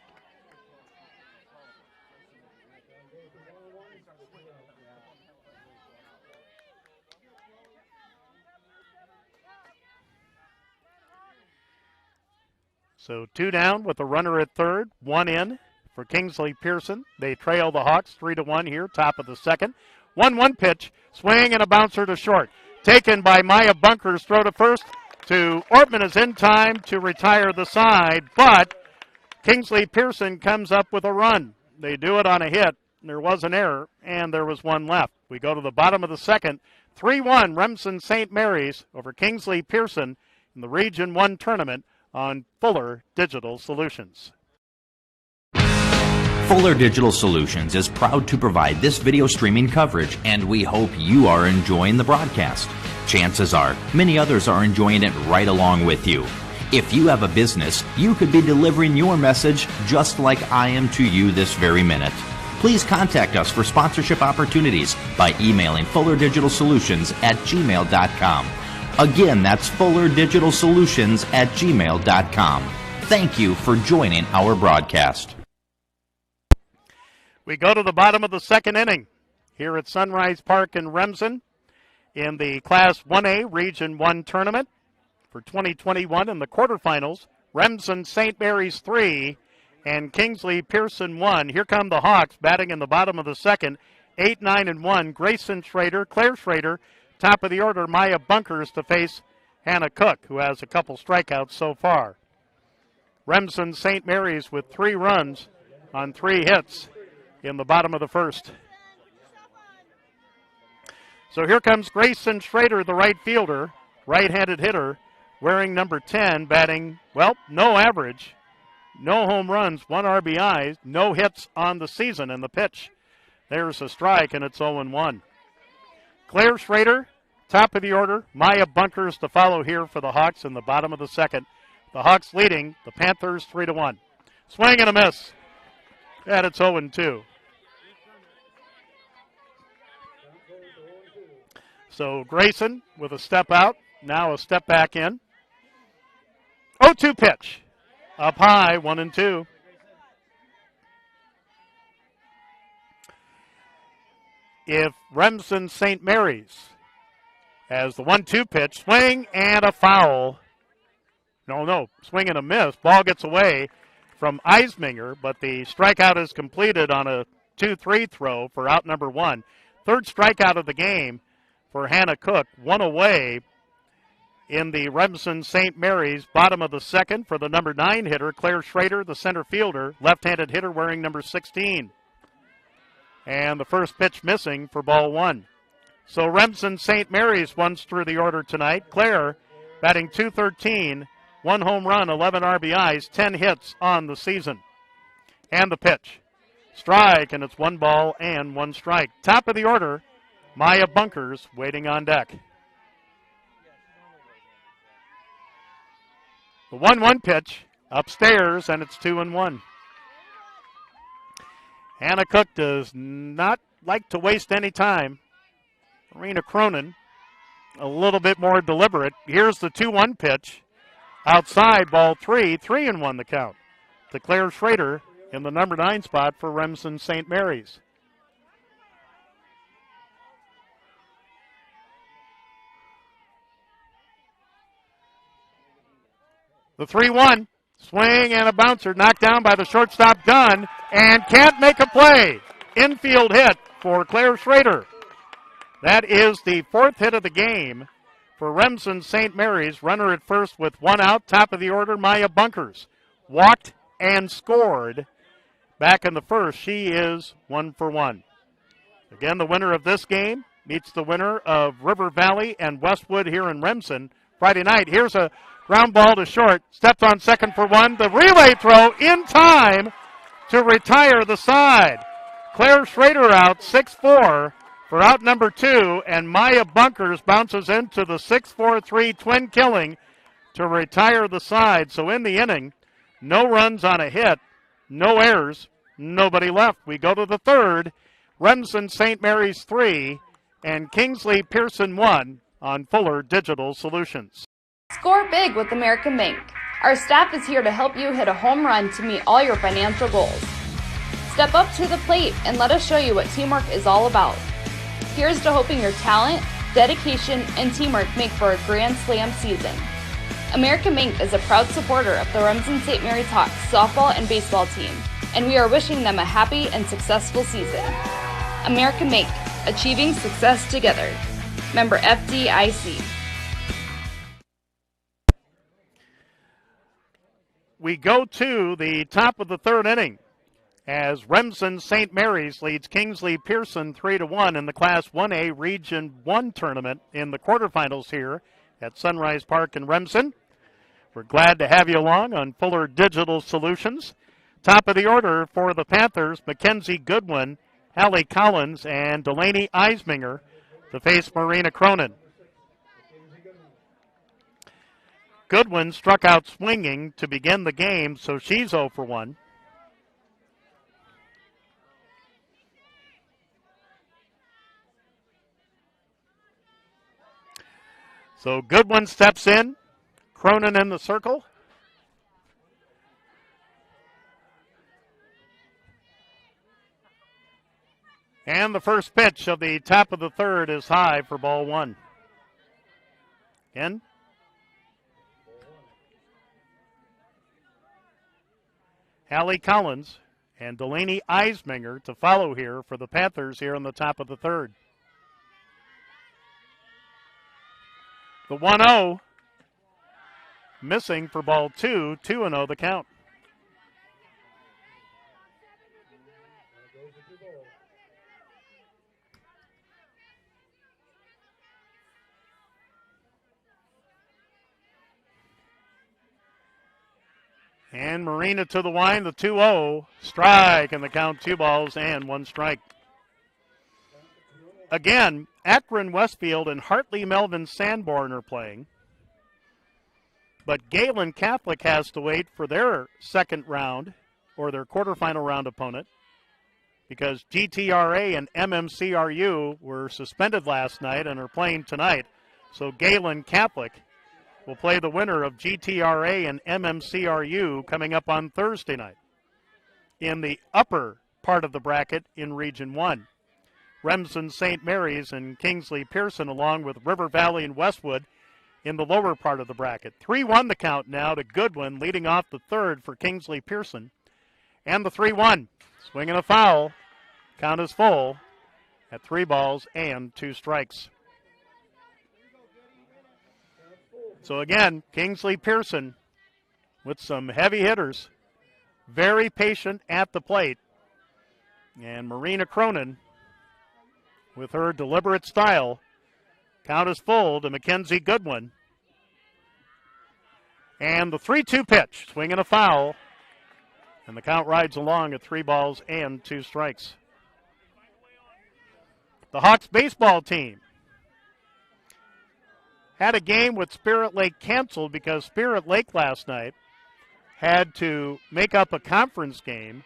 So 2 down with a runner at third, 1 in for Kingsley-Pierson. They trail the Hawks 3-1 here, top of the second. 1-1 pitch, swing and a bouncer to short. Taken by Maya Bunkers, throw to first to Ortman is in time to retire the side, but Kingsley-Pierson comes up with a run. They do it on a hit. There was an error, and there was 1 left. We go to the bottom of the second. 3-1 Remsen St. Mary's over Kingsley-Pierson in the Region 1 tournament on Fuller Digital Solutions. Fuller Digital Solutions is proud to provide this video streaming coverage, and we hope you are enjoying the broadcast. Chances are, many others are enjoying it right along with you. If you have a business, you could be delivering your message just like I am to you this very minute. Please contact us for sponsorship opportunities by emailing fullerdigitalsolutions@gmail.com. Again, that's fullerdigitalsolutions@gmail.com. Thank you for joining our broadcast. We go to the bottom of the second inning here at Sunrise Park in Remsen in the Class 1A Region 1 tournament for 2021 in the quarterfinals. Remsen St. Mary's 3 and Kingsley-Pierson 1. Here come the Hawks batting in the bottom of the second. 8-9-1. Grayson Schrader, Claire Schrader, top of the order. Maya Bunkers to face Hannah Cook, who has a couple strikeouts so far. Remsen St. Mary's with 3 runs on 3 hits in the bottom of the first. So here comes Grayson Schrader, the right fielder, right-handed hitter, wearing number 10, batting, well, no average, no home runs, 1 RBI, no hits on the season. And the pitch, there's a strike, and it's 0-1. Claire Schrader, top of the order. Maya Bunkers to follow here for the Hawks in the bottom of the second. The Hawks leading the Panthers 3-1. Swing and a miss. And it's 0-2. So Grayson with a step out, now a step back in. 0-2 pitch. Up high, 1-2. If Remsen St. Mary's has the 1-2 pitch, swing and a foul. No, swing and a miss. Ball gets away from Eisminger, but the strikeout is completed on a 2-3 throw for out number 1. Third strikeout of the game for Hannah Cook, 1 away in the Remsen St. Mary's bottom of the second for the number 9 hitter, Claire Schrader, the center fielder, left-handed hitter wearing number 16. And the first pitch missing for ball 1. So Remsen St. Mary's runs through the order tonight. Claire batting .213, 1 home run, 11 RBIs, 10 hits on the season. And the pitch. Strike, and it's 1 ball and 1 strike. Top of the order, Maya Bunkers waiting on deck. The 1-1 pitch upstairs, and it's 2-1. Hannah Cook does not like to waste any time. Marina Cronin a little bit more deliberate. Here's the 2-1 pitch. Outside, ball 3, 3-1 the count. To Claire Schrader in the number 9 spot for Remsen St. Mary's. The 3-1, swing and a bouncer, knocked down by the shortstop Dunn, and can't make a play. Infield hit for Claire Schrader. That is the 4th hit of the game for Remsen St. Mary's. Runner at first with 1 out. Top of the order, Maya Bunkers. Walked and scored back in the first. She is 1 for 1. Again, the winner of this game meets the winner of River Valley and Westwood here in Remsen Friday night. Here's a ground ball to short. Stepped on second for 1. The relay throw in time to retire the side. Claire Schrader out 6-4 for out number 2, and Maya Bunkers bounces into the 6-4-3 twin killing to retire the side. So in the inning, no runs on a hit, no errors, nobody left. We go to the third. Remsen St. Mary's 3 and Kingsley-Pierson 1 on Fuller Digital Solutions. Score big with American Bank. Our staff is here to help you hit a home run to meet all your financial goals. Step up to the plate and let us show you what teamwork is all about. Here's to hoping your talent, dedication, and teamwork make for a grand slam season. American Bank is a proud supporter of the Remsen St. Mary's Hawks softball and baseball team, and we are wishing them a happy and successful season. American Bank, achieving success together. Member FDIC. We go to the top of the third inning as Remsen St. Mary's leads Kingsley-Pierson 3-1 in the Class 1A Region 1 tournament in the quarterfinals here at Sunrise Park in Remsen. We're glad to have you along on Fuller Digital Solutions. Top of the order for the Panthers, Mackenzie Goodwin, Hallie Collins, and Delaney Eisminger to face Marina Cronin. Goodwin struck out swinging to begin the game, so she's 0 for 1. So Goodwin steps in, Cronin in the circle. And the first pitch of the top of the third is high for ball 1. Again. Hallie Collins and Delaney Eisminger to follow here for the Panthers here on the top of the third. The 1-0 missing for ball 2, 2-0 the count. And Marina to the line, the 2-0, strike, and the count 2 balls and 1 strike. Again, Akron Westfield and Hartley Melvin Sanborn are playing. But Galen Catholic has to wait for their second round, or their quarterfinal round opponent, because GTRA and MMCRU were suspended last night and are playing tonight. So Galen Catholic will play the winner of GTRA and MMCRU coming up on Thursday night. In the upper part of the bracket in Region 1, Remsen St. Mary's and Kingsley-Pierson along with River Valley and Westwood in the lower part of the bracket. 3-1 the count now to Goodwin leading off the third for Kingsley-Pierson. And the 3-1, swing and a foul. Count is full at 3 balls and 2 strikes. So again, Kingsley-Pierson with some heavy hitters, very patient at the plate. And Marina Cronin with her deliberate style. Count is full to Mackenzie Goodwin. And the 3-2 pitch, swing and a foul. And the count rides along at 3 balls and 2 strikes. The Hawks baseball team had a game with Spirit Lake canceled because Spirit Lake last night had to make up a conference game.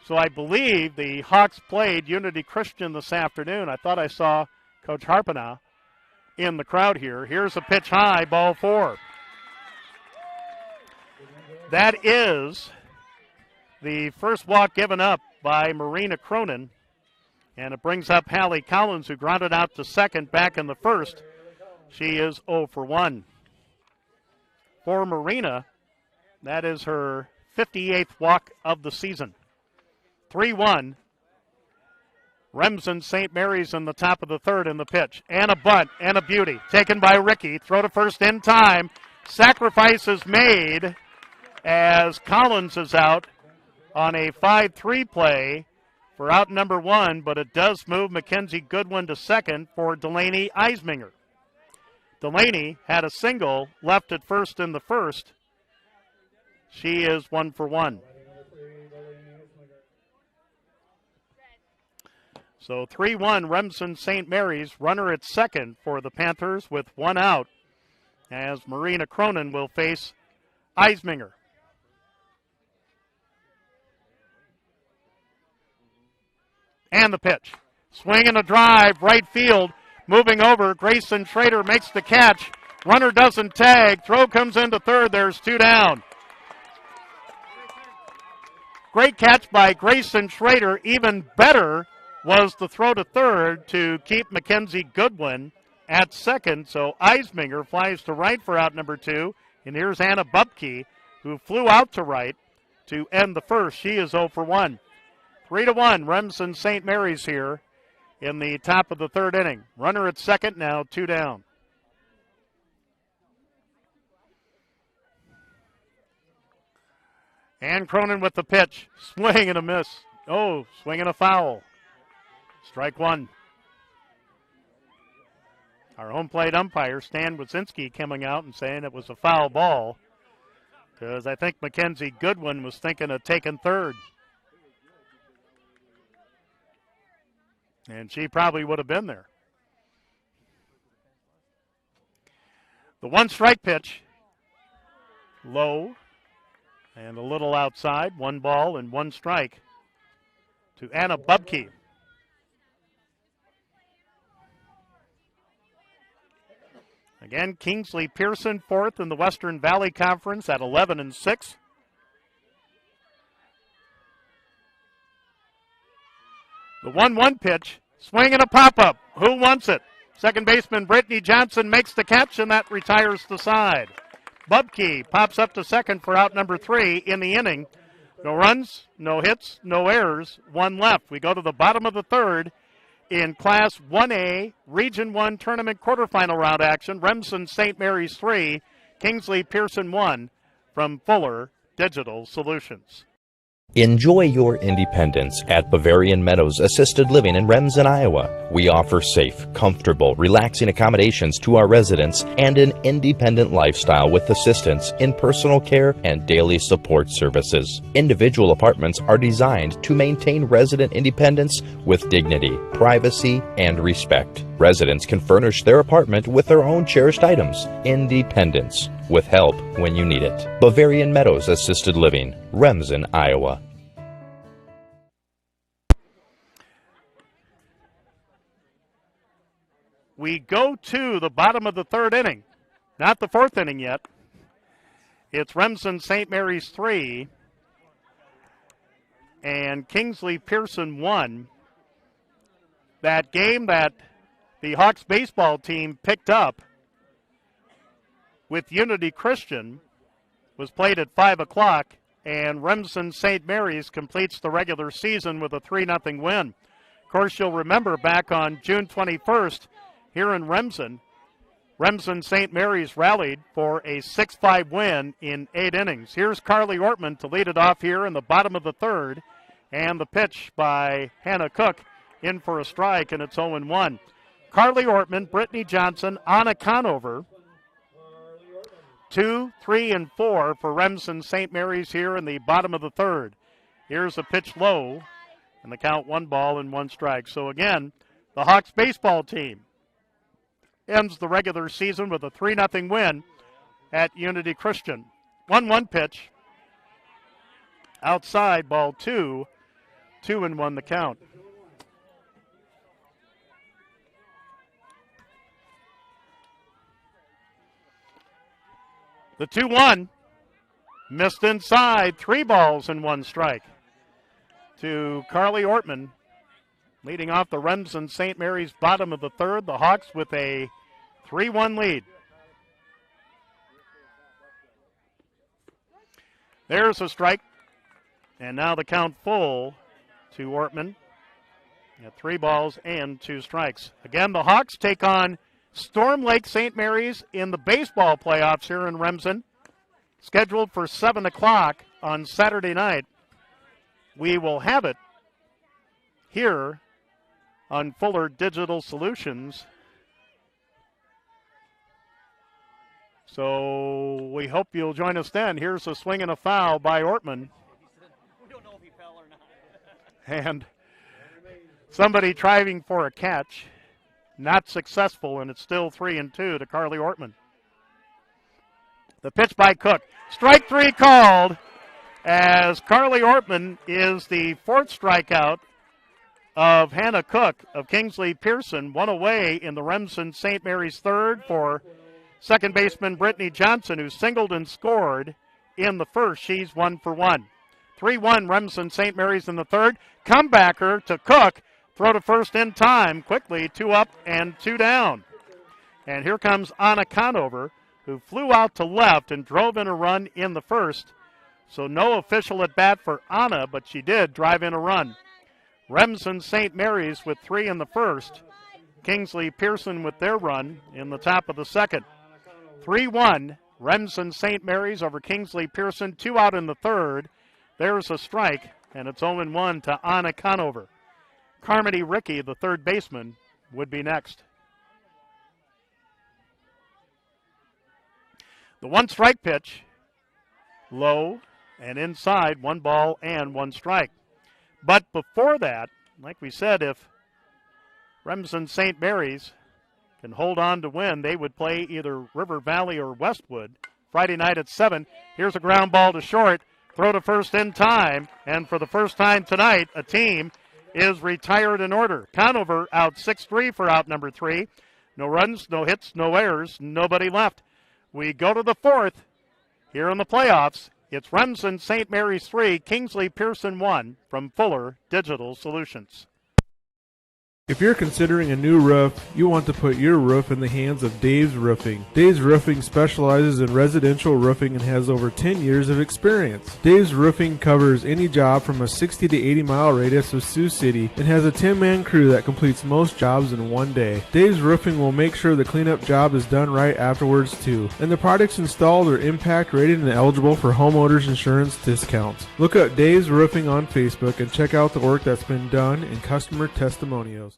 So I believe the Hawks played Unity Christian this afternoon. I thought I saw Coach Harpana in the crowd here. Here's a pitch high, ball 4. That is the first walk given up by Marina Cronin. And it brings up Hallie Collins, who grounded out to second back in the first. She is 0 for 1. For Marina, that is her 58th walk of the season. 3-1. Remsen St. Mary's in the top of the third in the pitch. And a bunt and a beauty. Taken by Ricky. Throw to first in time. Sacrifice is made as Collins is out on a 5-3 play for out number 1, but it does move Mackenzie Goodwin to second for Delaney Eisminger. Delaney had a single left at first in the first. She is 1 for 1. So 3-1 Remsen St. Mary's, runner at second for the Panthers with 1 out. as Marina Cronin will face Eisminger. And the pitch. Swing and a drive, right field, moving over. Grayson Schrader makes the catch. Runner doesn't tag. Throw comes into third. There's 2 down. Great catch by Grayson Schrader. Even better was the throw to third to keep Mackenzie Goodwin at second. So Eisminger flies to right for out number 2. And here's Anna Bubke, who flew out to right to end the first. She is 0 for 1. 3-1, Remsen St. Mary's here in the top of the third inning. Runner at second, now 2 down. And Cronin with the pitch. Swing and a miss. Oh, swing and a foul. Strike 1. Our home plate umpire, Stan Wazinski, coming out and saying it was a foul ball because I think Mackenzie Goodwin was thinking of taking third. And she probably would have been there. The 1-strike pitch. Low and a little outside. 1 ball and 1 strike to Anna Bubke. Again, Kingsley-Pierson 4th in the Western Valley Conference at 11-6. The 1-1 pitch, swing and a pop-up. Who wants it? Second baseman Brittany Johnson makes the catch, and that retires the side. Bubke pops up to second for out number 3 in the inning. No runs, no hits, no errors, 1 left. We go to the bottom of the third in Class 1A Region 1 Tournament quarterfinal round action. Remsen St. Mary's 3, Kingsley-Pierson 1 from Fuller Digital Solutions. Enjoy your independence at Bavarian Meadows Assisted Living in Remsen, Iowa. We offer safe, comfortable, relaxing accommodations to our residents and an independent lifestyle with assistance in personal care and daily support services. Individual apartments are designed to maintain resident independence with dignity, privacy, and respect. Residents can furnish their apartment with their own cherished items. Independence, with help when you need it. Bavarian Meadows Assisted Living, Remsen, Iowa. We go to the bottom of the third inning. Not the fourth inning yet. It's Remsen St. Mary's 3 and Kingsley-Pierson 1. That game that the Hawks baseball team picked up with Unity Christian was played at 5 o'clock, and Remsen St. Mary's completes the regular season with a 3-0 win. Of course, you'll remember back on June 21st here in Remsen, Remsen St. Mary's rallied for a 6-5 win in 8 innings. Here's Carly Ortman to lead it off here in the bottom of the third, and the pitch by Hannah Cook in for a strike, and it's 0-1. Carly Ortman, Brittany Johnson, Anna Conover, 2, 3, and 4 for Remsen St. Mary's here in the bottom of the third. Here's a pitch low, and the count 1 ball and 1 strike. So again, the Hawks baseball team ends the regular season with a 3-0 win at Unity Christian. 1-1 pitch, outside, ball 2, 2-1 the count. The 2-1 missed inside, 3 balls and 1 strike to Carly Ortman, leading off the Remsen St. Mary's bottom of the third. The Hawks with a 3-1 lead. There's a strike, and now the count full to Ortman at 3 balls and 2 strikes. Again, the Hawks take on Storm Lake St. Mary's in the baseball playoffs here in Remsen, scheduled for 7 o'clock on Saturday night. We will have it here on Fuller Digital Solutions. So we hope you'll join us then. Here's a swing and a foul by Ortman. We don't know if he fell or not. And somebody driving for a catch. Not successful, and it's still 3-2 to Carly Ortman. The pitch by Cook. Strike three called as Carly Ortman is the fourth strikeout of Hannah Cook of Kingsley-Pierson. One away in the Remsen St. Mary's third for second baseman Brittany Johnson, who singled and scored in the first. She's 1 for 1. 3-1 Remsen St. Mary's in the third. Comebacker to Cook. Throw to first in time. Quickly, 2 up and 2 down. And here comes Anna Conover, who flew out to left and drove in a run in the first. So no official at bat for Anna, but she did drive in a run. Remsen St. Mary's with 3 in the first. Kingsley-Pierson with their run in the top of the second. 3-1 Remsen St. Mary's over Kingsley-Pierson. 2 out in the third. There's a strike, and it's 0-1 to Anna Conover. Carmody Rickey, the third baseman, would be next. The 1-strike pitch, low and inside, 1 ball and 1 strike. But before that, like we said, if Remsen St. Mary's can hold on to win, they would play either River Valley or Westwood Friday night at 7. Here's a ground ball to short. Throw to first in time, and for the first time tonight, a team is retired in order. Conover out 6-3 for out number 3. No runs, no hits, no errors, nobody left. We go to the fourth here in the playoffs. It's Remsen St. Mary's 3, Kingsley-Pierson 1 from Fuller Digital Solutions. If you're considering a new roof, you want to put your roof in the hands of Dave's Roofing. Dave's Roofing specializes in residential roofing and has over 10 years of experience. Dave's Roofing covers any job from a 60 to 80 mile radius of Sioux City and has a 10-man crew that completes most jobs in one day. Dave's Roofing will make sure the cleanup job is done right afterwards too. And the products installed are impact rated and eligible for homeowners insurance discounts. Look up Dave's Roofing on Facebook and check out the work that's been done and customer testimonials.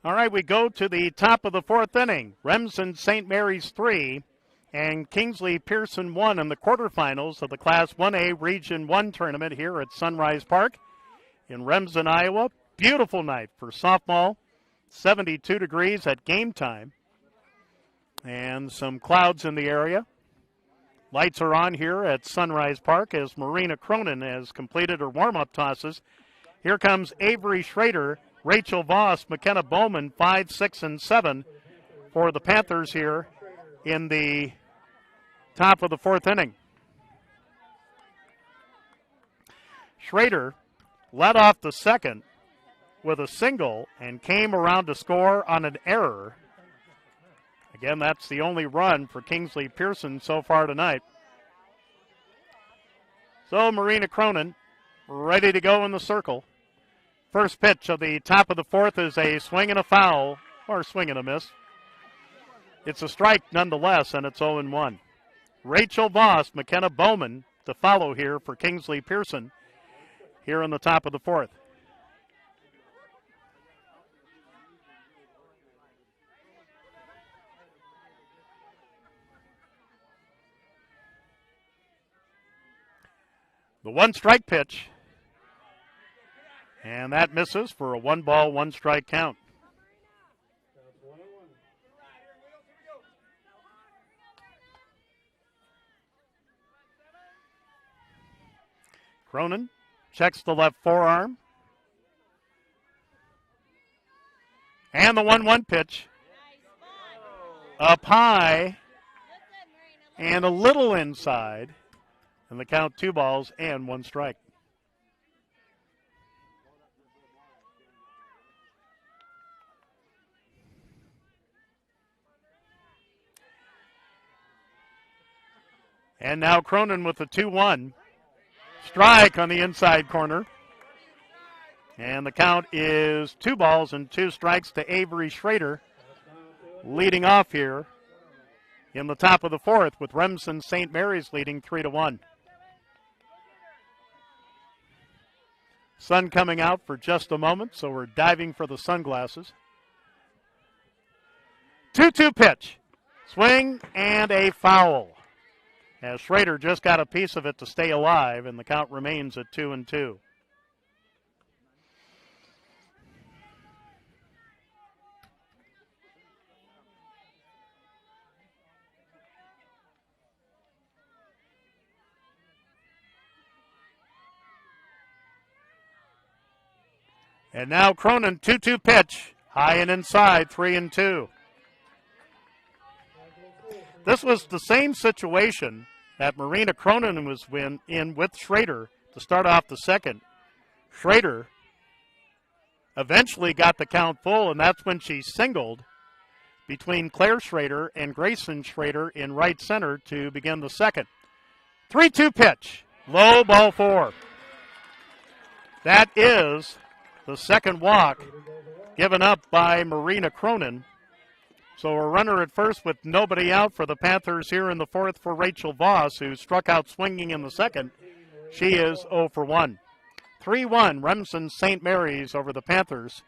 All right, we go to the top of the fourth inning. Remsen St. Mary's 3 and Kingsley-Pierson 1 in the quarterfinals of the Class 1A Region 1 tournament here at Sunrise Park in Remsen, Iowa. Beautiful night for softball. 72 degrees at game time. And some clouds in the area. Lights are on here at Sunrise Park as Marina Cronin has completed her warm-up tosses. Here comes Avery Schrader, Rachel Voss, McKenna Bowman, 5, 6, and 7 for the Panthers here in the top of the fourth inning. Schrader led off the second with a single and came around to score on an error. Again, that's the only run for Kingsley-Pierson so far tonight. So Marina Cronin ready to go in the circle. First pitch of the top of the fourth is a swing and a foul, or swing and a miss. It's a strike nonetheless, and it's 0-1. Rachel Voss, McKenna Bowman to follow here for Kingsley-Pierson here in the top of the fourth. The 1-strike pitch. And that misses for a 1-ball, 1-strike count. Cronin checks the left forearm. And the 1-1 pitch. Up high and a little inside. And the count 2 balls and 1 strike. And now Cronin with the 2-1. Strike on the inside corner. And the count is 2 balls and 2 strikes to Avery Schrader. Leading off here in the top of the fourth with Remsen St. Mary's leading 3-1. Sun coming out for just a moment, so we're diving for the sunglasses. 2-2 pitch. Swing and a foul. As Schrader just got a piece of it to stay alive, and the count remains at 2-2. And now Cronin, 2-2 pitch. High and inside, 3-2. This was the same situation that Marina Cronin was in with Schrader to start off the second. Schrader eventually got the count full, and that's when she singled between Claire Schrader and Grayson Schrader in right center to begin the second. 3-2 pitch. Low, ball 4. That is the second walk given up by Marina Cronin. So a runner at first with nobody out for the Panthers here in the fourth for Rachel Voss, who struck out swinging in the second. She is 0 for 1. 3-1 Remsen St. Mary's over the Panthers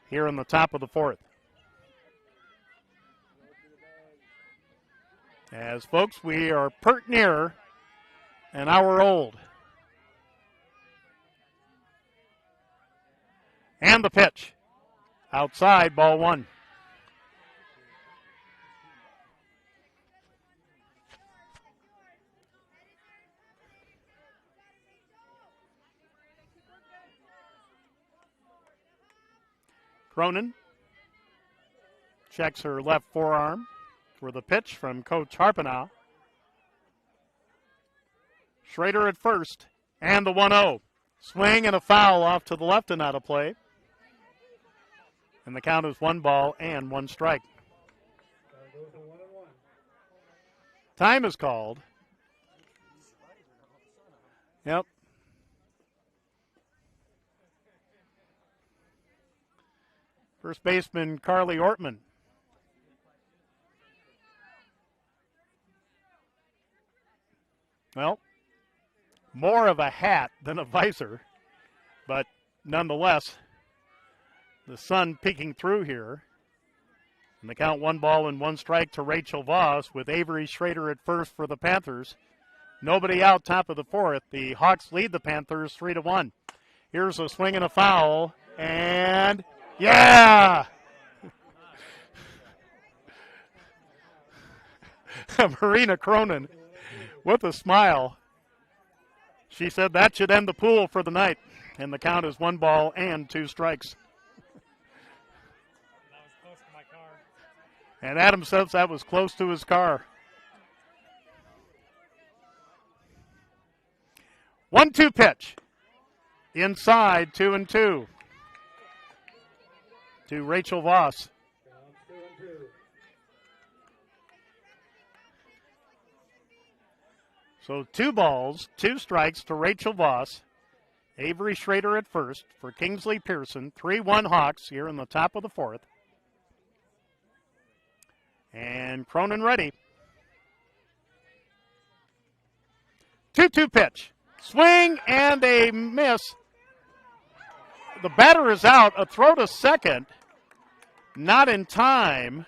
here in the top of the fourth. As folks, we are pert near an hour old. And the pitch. Outside, ball 1. Cronin checks her left forearm for the pitch from Coach Harpenow. Schrader at first, and the 1-0. Swing and a foul off to the left and out of play. And the count is 1 ball and 1 strike. Time is called. Yep. First baseman Carly Ortman. Well, more of a hat than a visor, but nonetheless, the sun peeking through here. And the count 1 ball and 1 strike to Rachel Voss with Avery Schrader at first for the Panthers. Nobody out, top of the fourth. The Hawks lead the Panthers 3-1. Here's a swing and a foul, and yeah! Marina Cronin with a smile. She said that should end the pool for the night. And the count is 1 ball and 2 strikes. That was close to my car. And Adam says that was close to his car. 1-2 pitch. Inside, 2-2. To Rachel Voss. So 2 balls, 2 strikes to Rachel Voss. Avery Schrader at first for Kingsley-Pierson. 3-1 Hawks here in the top of the fourth. And Cronin ready. 2-2 pitch. Swing and a miss. The batter is out. A throw to second. Not in time.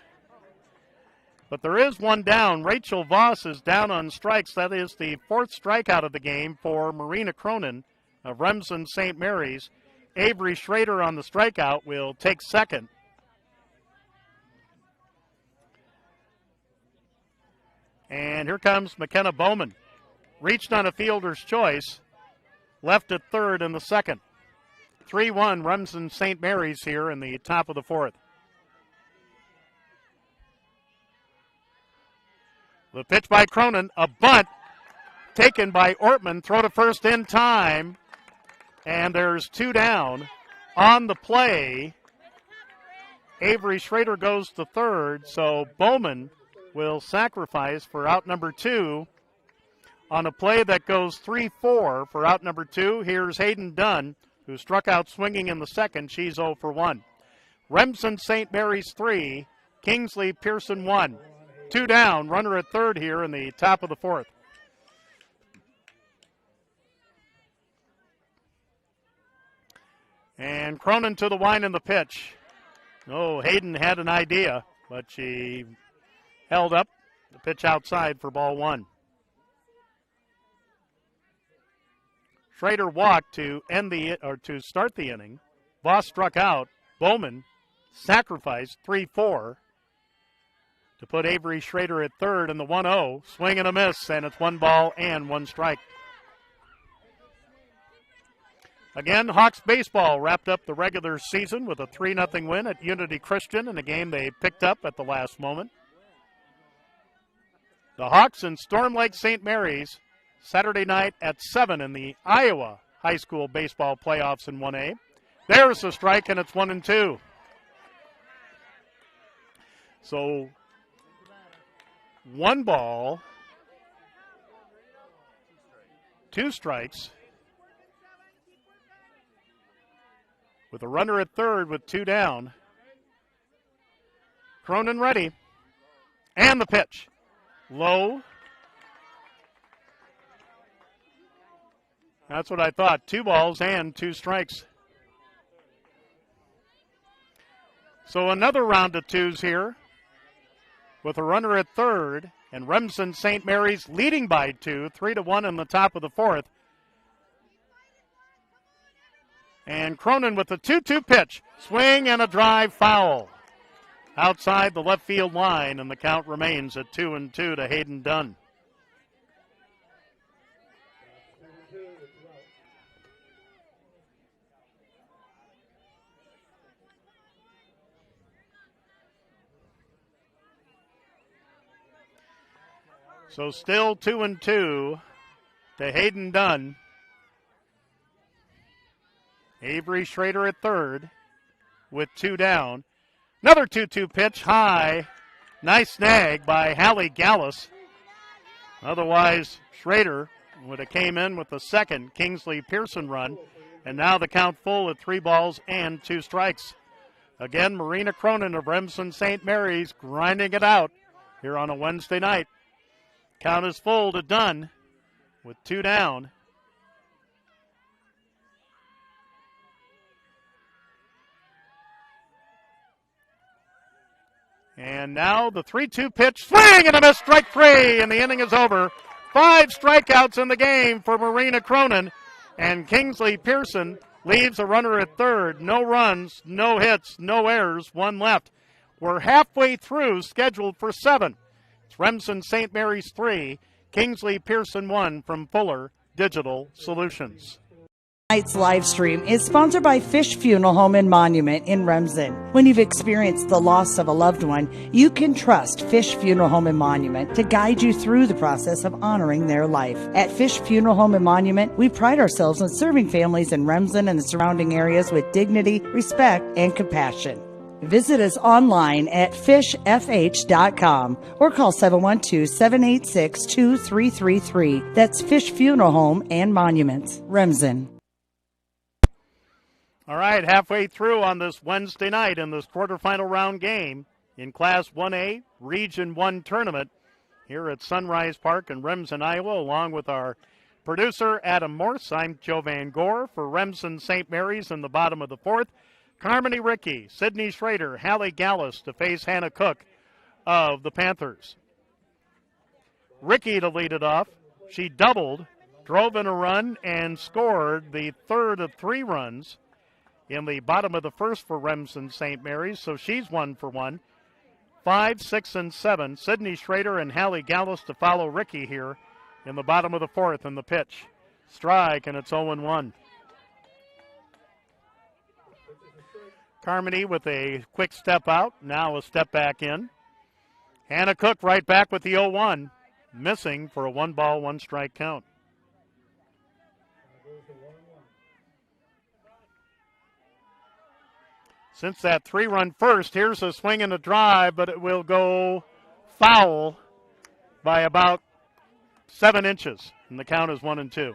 But there is one down. Rachel Voss is down on strikes. That is the 4th strikeout of the game for Marina Cronin of Remsen St. Mary's. Avery Schrader on the strikeout will take second. And here comes McKenna Bowman. Reached on a fielder's choice. Left at third in the second. 3-1 Remsen St. Mary's here in the top of the fourth. The pitch by Cronin, a bunt taken by Ortman. Throw to first in time. And there's 2 down on the play. Avery Schrader goes to third, so Bowman will sacrifice for out number 2 on a play that goes 3-4 for out number 2. Here's Hayden Dunn, who struck out swinging in the second. She's 0 for 1. Remsen St. Mary's 3, Kingsley-Pierson 1. 2 down, runner at third here in the top of the fourth. And Cronin to the line in the pitch. Oh, Hayden had an idea, but she held up the pitch outside for ball 1. Schrader walked to start the inning. Voss struck out. Bowman sacrificed 3-4 to put Avery Schrader at third in the 1-0. Swing and a miss, and it's 1 ball and 1 strike. Again, Hawks baseball wrapped up the regular season with a 3-0 win at Unity Christian in a game they picked up at the last moment. The Hawks and Storm Lake St. Mary's Saturday night at 7 in the Iowa High School Baseball Playoffs in 1A. There's a strike, and it's 1-2. So, 1 ball, 2 strikes, with a runner at third with 2 down. Cronin ready. And the pitch. Low. That's what I thought. 2 balls and 2 strikes. So another round of 2s here with a runner at third, and Remsen St. Mary's leading by 2, 3-1 in the top of the 4th. And Cronin with the 2-2 pitch. Swing and a drive foul. Outside the left field line, and the count remains at 2-2 to Hayden Dunn. So still 2-2 to Hayden Dunn. Avery Schrader at third with 2 down. Another 2-2 pitch high. Nice snag by Hallie Gallus. Otherwise, Schrader would have came in with the second Kingsley-Pierson run. And now the count full at 3 balls and 2 strikes. Again, Marina Cronin of Remsen St. Mary's grinding it out here on a Wednesday night. Count is full to Dunn with 2 down. And now the 3-2 pitch, swing and a miss, strike 3, and the inning is over. 5 strikeouts in the game for Marina Cronin, and Kingsley-Pierson leaves a runner at third. No runs, no hits, no errors, 1 left. We're halfway through, scheduled for 7. It's Remsen St. Mary's 3, Kingsley-Pierson 1 from Fuller Digital Solutions. Tonight's live stream is sponsored by Fish Funeral Home and Monument in Remsen. When you've experienced the loss of a loved one, you can trust Fish Funeral Home and Monument to guide you through the process of honoring their life. At Fish Funeral Home and Monument, we pride ourselves on serving families in Remsen and the surrounding areas with dignity, respect, and compassion. Visit us online at fishfh.com or call 712-786-2333. That's Fish Funeral Home and Monuments, Remsen. All right, halfway through on this Wednesday night in this quarterfinal round game in Class 1A Region 1 tournament here at Sunrise Park in Remsen, Iowa, along with our producer Adam Morse. I'm Joe Van Gore for Remsen St. Mary's in the bottom of the 4th. Carmody Rickey, Sydney Schrader, Hallie Gallus to face Hannah Cook of the Panthers. Rickey to lead it off. She doubled, drove in a run, and scored the third of 3 runs in the bottom of the 1st for Remsen St. Mary's, so she's 1 for 1. 5, 6, and 7. Sydney Schrader and Hallie Gallus to follow Rickey here in the bottom of the 4th in the pitch. Strike, and it's 0-1. Carmody with a quick step out, now a step back in. Hannah Cook right back with the 0-1, missing for a 1-ball, 1-strike count. Since that 3-run first, here's a swing and a drive, but it will go foul by about 7 inches, and the count is 1-2.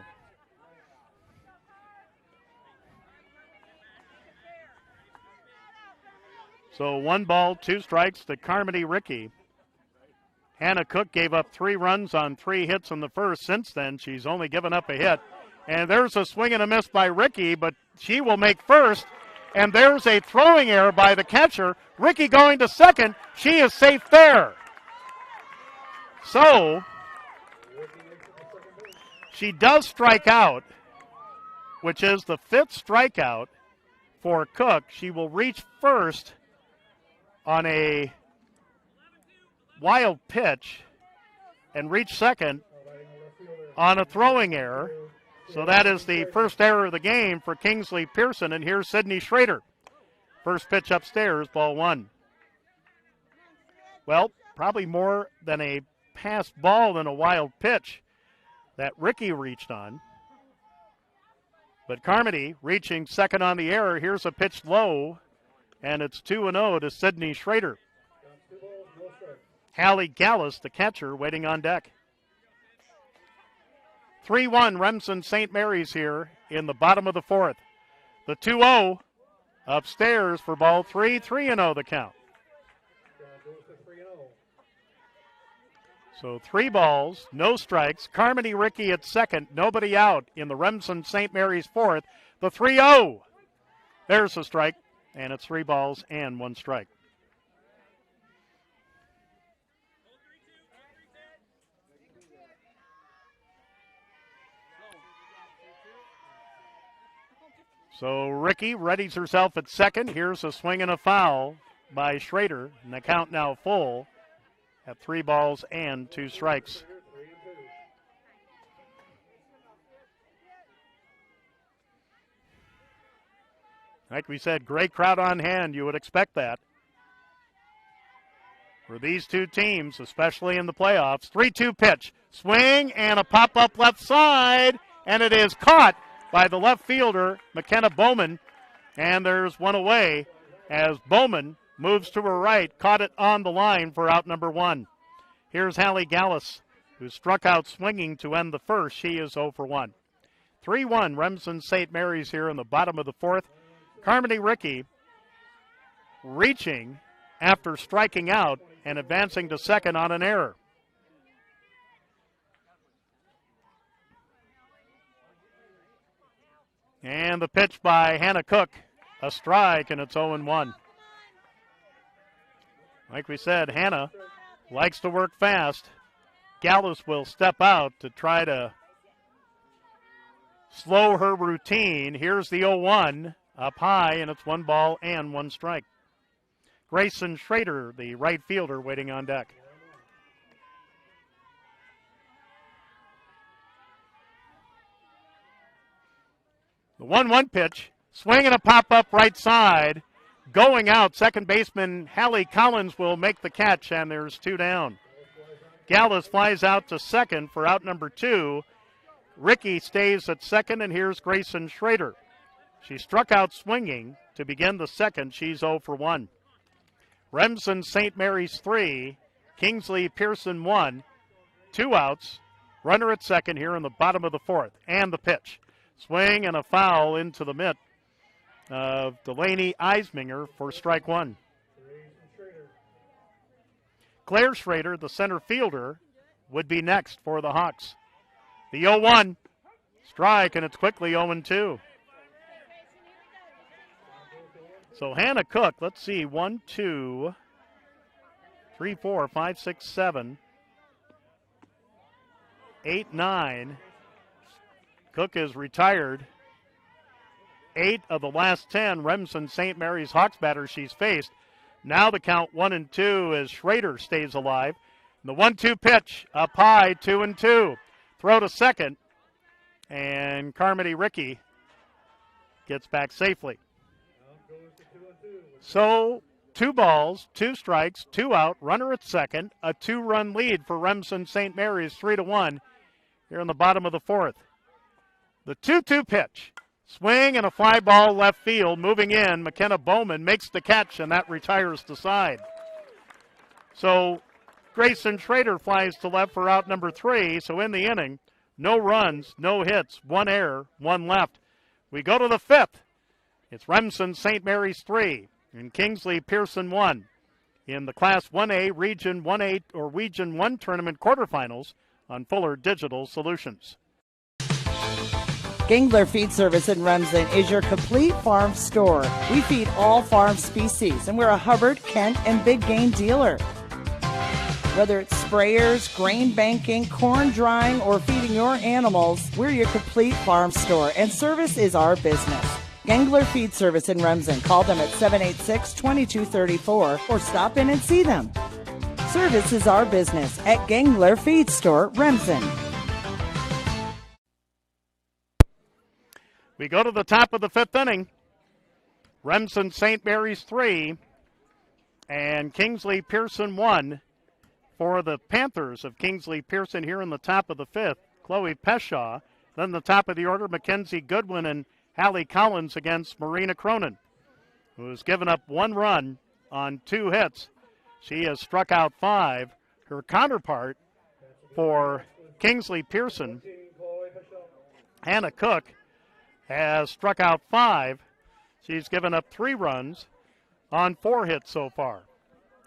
So 1 ball, 2 strikes to Carmody Rickey. Hannah Cook gave up 3 runs on 3 hits in the first. Since then, she's only given up a hit. And there's a swing and a miss by Rickey, but she will make first. And there's a throwing error by the catcher. Rickey going to second. She is safe there. So she does strike out, which is the 5th strikeout for Cook. She will reach first on a wild pitch and reach second on a throwing error. So that is the first error of the game for Kingsley-Pierson, and here's Sydney Schrader. First pitch upstairs, ball one. Well, probably more than a passed ball than a wild pitch that Ricky reached on. But Carmody reaching second on the error. Here's a pitch low, and it's 2-0 to Sydney Schrader. Hallie Gallus, the catcher, waiting on deck. 3-1 Remsen St. Mary's here in the bottom of the fourth. The 2-0 upstairs for ball three, 3-0 the count. So 3 balls, no strikes. Carmody Ricky at second, nobody out in the Remsen St. Mary's fourth. The 3-0. There's a strike, and it's 3 balls and 1 strike. So Ricky readies herself at second. Here's a swing and a foul by Schrader, and the count now full at 3 balls and 2 strikes. Like we said, great crowd on hand. You would expect that for these two teams, especially in the playoffs. 3-2 pitch. Swing and a pop-up left side, and it is caught by the left fielder, McKenna Bowman, and there's one away as Bowman moves to her right, caught it on the line for out number 1. Here's Hallie Gallus, who struck out swinging to end the first. She is 0 for 1. 3-1 Remsen St. Mary's here in the bottom of the fourth. Carmody Ricky reaching after striking out and advancing to second on an error. And the pitch by Hannah Cook, a strike, and it's 0-1. Like we said, Hannah likes to work fast. Gallus will step out to try to slow her routine. Here's the 0-1 up high, and it's 1 ball and 1 strike. Grayson Schrader, the right fielder, waiting on deck. The 1-1 pitch, swing and a pop-up right side. Going out, second baseman Hallie Collins will make the catch, and there's 2 down. Gallus flies out to second for out number 2. Ricky stays at second, and here's Grayson Schrader. She struck out swinging to begin the second. She's 0 for 1. Remsen St. Mary's 3, Kingsley-Pierson 1, 2 outs. Runner at second here in the bottom of the fourth. And the pitch. Swing and a foul into the mitt of Delaney Eisminger for strike 1. Claire Schrader, the center fielder, would be next for the Hawks. The 0-1 strike, and it's quickly 0-2. So Hannah Cook, let's see, 1, 2, 3, 4, 5, 6, 7, 8, 9. Cook is retired. 8 of the last 10 Remsen St. Mary's Hawks batters she's faced. Now the count 1-2 as Schrader stays alive. The 1-2 pitch up high, 2-2. Throw to second, and Carmody Ricky gets back safely. So 2 balls, 2 strikes, 2 out, runner at second, a 2-run lead for Remsen St. Mary's, 3-1 here in the bottom of the fourth. The 2-2 pitch, swing and a fly ball left field, moving in. McKenna Bowman makes the catch, and that retires the side. So Grayson Schrader flies to left for out number 3. So in the inning, no runs, no hits, 1 error, 1 left. We go to the fifth. It's Remsen St. Mary's 3 and Kingsley-Pierson 1 in the Class 1A Region 1A or Region 1 tournament quarterfinals on Fuller Digital Solutions. Gangler Feed Service in Remsen is your complete farm store. We feed all farm species, and we're a Hubbard, Kent, and big game dealer. Whether it's sprayers, grain banking, corn drying, or feeding your animals, we're your complete farm store, and service is our business. Gangler Feed Service in Remsen. Call them at 786-2234 or stop in and see them. Service is our business at Gangler Feed Store, Remsen. We go to the top of the fifth inning. Remsen St. Mary's 3 and Kingsley-Pierson 1 for the Panthers of Kingsley-Pierson here in the top of the fifth. Chloe Peshaw. Then the top of the order, Mackenzie Goodwin and Hallie Collins against Marina Cronin, who has given up 1 run on 2 hits. She has struck out 5. Her counterpart for Kingsley-Pierson, Hannah Cook, has struck out 5. She's given up 3 runs on 4 hits so far.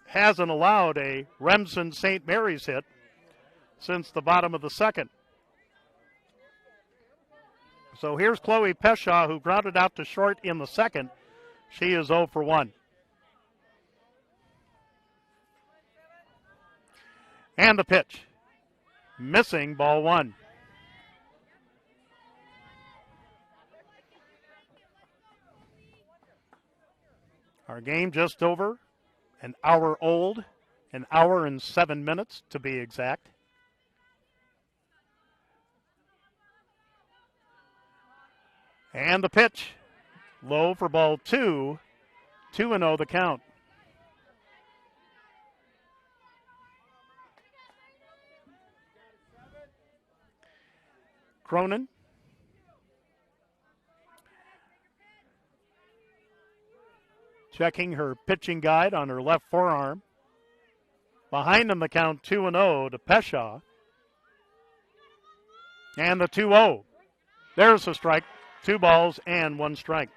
Hasn't allowed a Remsen St. Mary's hit since the bottom of the second. So here's Chloe Peshaw, who grounded out to short in the second. She is 0 for 1. And the pitch. Missing, ball 1. Our game just over, an hour old, an hour and 7 minutes to be exact. And the pitch, low for ball 2, 2-0 the count. Cronin. Checking her pitching guide on her left forearm. Behind him the count 2-0 to Peshaw. And the 2-0. There's the strike. 2 balls and 1 strike.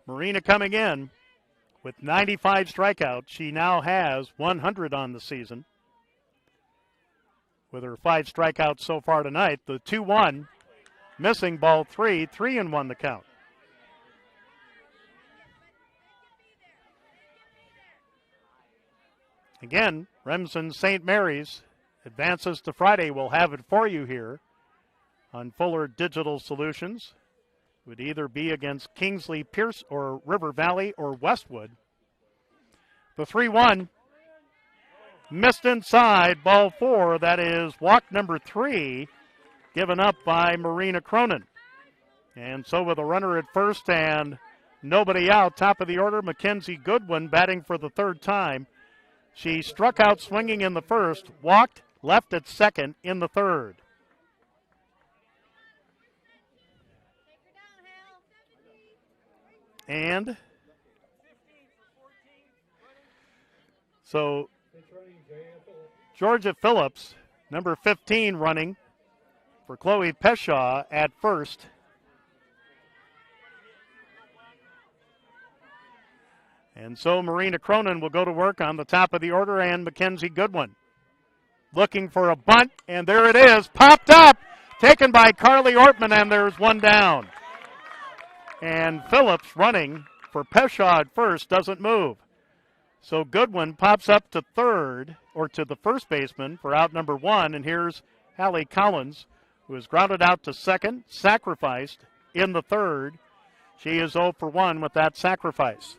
Marina coming in with 95 strikeouts. She now has 100 on the season. With her 5 strikeouts so far tonight, the 2-1, missing ball 3, 3-1 the count. Again, Remsen St. Mary's advances to Friday. We'll have it for you here on Fuller Digital Solutions. It would either be against Kingsley-Pierson or River Valley or Westwood. The 3-1 missed inside, ball 4. That is walk number 3, given up by Marina Cronin. And so with a runner at first and nobody out, top of the order, Mackenzie Goodwin batting for the 3rd time. She struck out swinging in the first, walked, left at second in the 3rd. And so Georgia Phillips, number 15, running for Chloe Peshaw at first. And so Marina Cronin will go to work on the top of the order, and Mackenzie Goodwin looking for a bunt, and there it is, popped up, taken by Carly Ortman, and there's 1 down. And Phillips running for Peshaw at first doesn't move. So Goodwin pops up to third, or to the first baseman for out number 1, and here's Hallie Collins, who is grounded out to second, sacrificed in the 3rd. She is 0 for 1 with that sacrifice.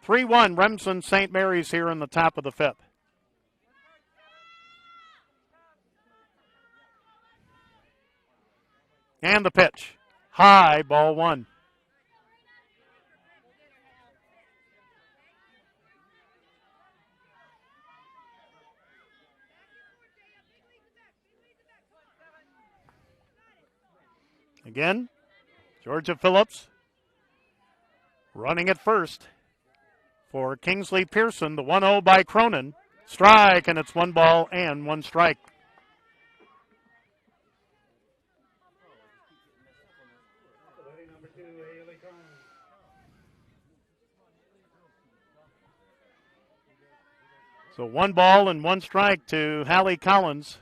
3-1 Remsen St. Mary's here in the top of the 5th. And the pitch. High, ball 1. Again, Georgia Phillips running at first for Kingsley-Pierson. The 1-0 by Cronin. Strike, and it's 1 ball and 1 strike. So 1 ball and 1 strike to Hallie Collins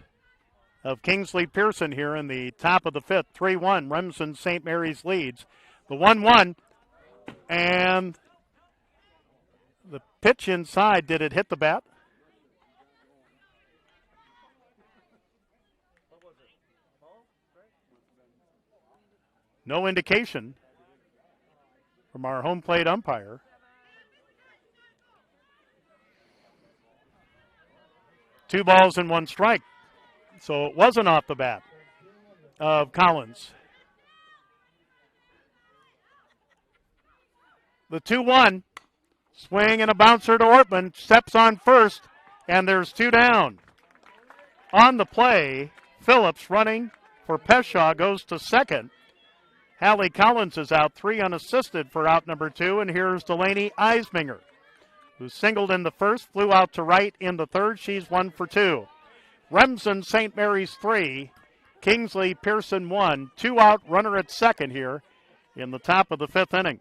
of Kingsley-Pierson here in the top of the 5th. 3-1, Remsen St. Mary's leads. The 1-1, and the pitch inside, did it hit the bat? No indication from our home plate umpire. 2 balls and 1 strike. So it wasn't off the bat of Collins. The 2-1. Swing and a bouncer to Ortman. Steps on first, and there's 2 down. On the play, Phillips running for Peshaw goes to second. Hallie Collins is out, 3 unassisted for out number 2, and here's Delaney Eisminger, who singled in the first, flew out to right in the third. She's 1 for 2. Remsen, St. Mary's 3, Kingsley-Pierson 1, 2 out, runner at second here in the top of the 5th inning.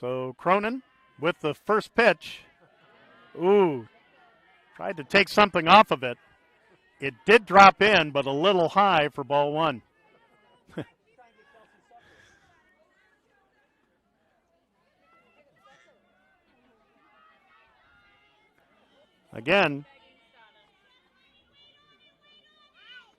So Cronin with the first pitch. Ooh, tried to take something off of it. It did drop in, but a little high for ball 1. Again,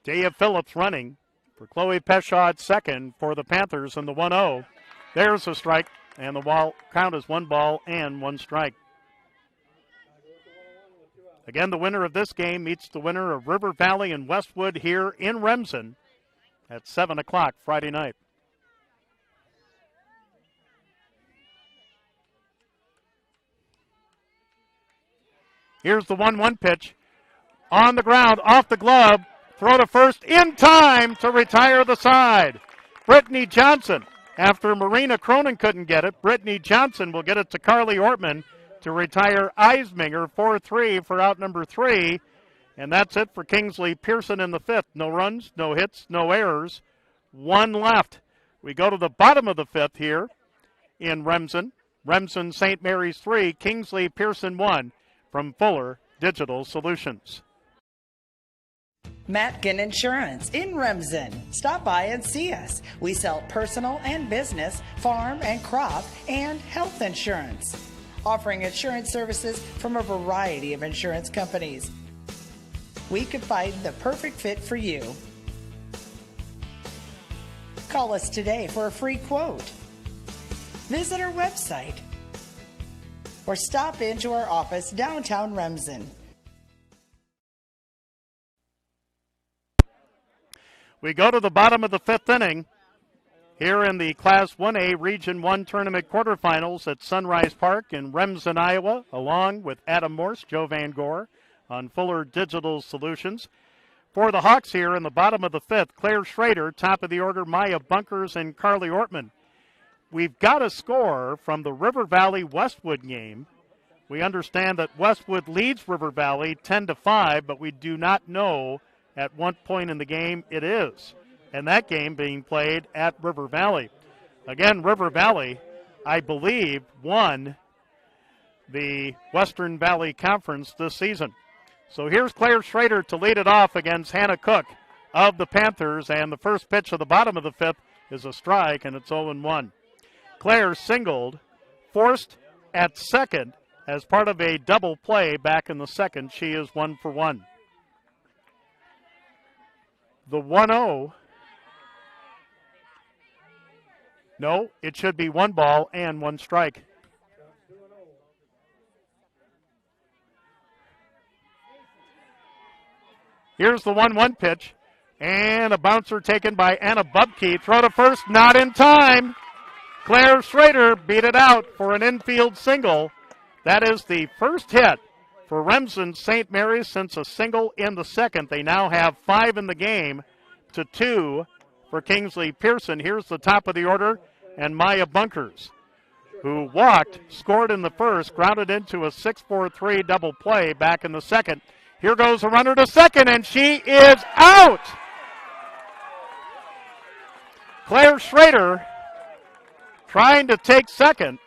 Daya Phillips running for Chloe Peshaw at second for the Panthers in the 1-0. There's a strike, and the count is 1 ball and 1 strike. Again, the winner of this game meets the winner of River Valley and Westwood here in Remsen at 7 o'clock Friday night. Here's the 1-1 pitch. On the ground, off the glove, throw to first in time to retire the side. Brittany Johnson. After Marina Cronin couldn't get it, Brittany Johnson will get it to Carly Ortman to retire Eisminger, 4-3 for out number 3. And that's it for Kingsley-Pierson in the 5th. No runs, no hits, no errors. 1 left. We go to the bottom of the 5th here in Remsen. Remsen St. Mary's 3, Kingsley-Pierson 1 from Fuller Digital Solutions. Matkin Insurance in Remsen. Stop by and see us. We sell personal and business, farm and crop, and health insurance. Offering insurance services from a variety of insurance companies. We could find the perfect fit for you. Call us today for a free quote. Visit our website or stop into our office downtown Remsen. We go to the bottom of the 5th inning here in the Class 1A Region 1 Tournament quarterfinals at Sunrise Park in Remsen, Iowa, along with Adam Morse, Joe Van Gore on Fuller Digital Solutions. For the Hawks here in the bottom of the 5th, Claire Schrader, top of the order, Maya Bunkers, and Carly Ortman. We've got a score from the River Valley Westwood game. We understand that Westwood leads River Valley 10-5, but we do not know at what point in the game it is. And that game being played at River Valley. Again, River Valley, I believe, won the Western Valley Conference this season. So here's Claire Schrader to lead it off against Hannah Cook of the Panthers. And the first pitch of the bottom of the 5th is a strike, and it's 0-1. Claire singled, forced at second as part of a double play back in the second. She is 1 for 1. The 1-0. No, it should be 1 ball and 1 strike. Here's the 1-1 pitch. And a bouncer taken by Anna Bubke. Throw to first, not in time. Claire Schrader beat it out for an infield single. That is the first hit for Remsen St. Mary's since a single in the second. They now have 5 in the game to 2 for Kingsley-Pierson. Here's the top of the order, and Maya Bunkers, who walked, scored in the first, grounded into a 6-4-3 double play back in the second. Here goes a runner to second, and she is out! Claire Schrader, trying to take second,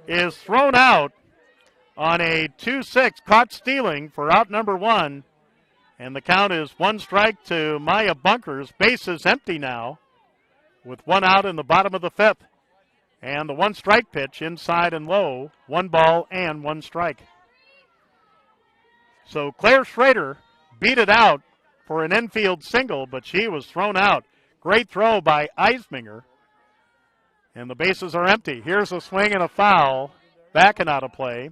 is thrown out on a 2-6, caught stealing for out number 1. And the count is 1 strike to Maya Bunkers. Bases empty now with 1 out in the bottom of the 5th. And the 1 strike pitch inside and low, 1 ball and 1 strike. So Claire Schrader beat it out for an infield single, but she was thrown out. Great throw by Eisminger. And the bases are empty. Here's a swing and a foul. Back and out of play.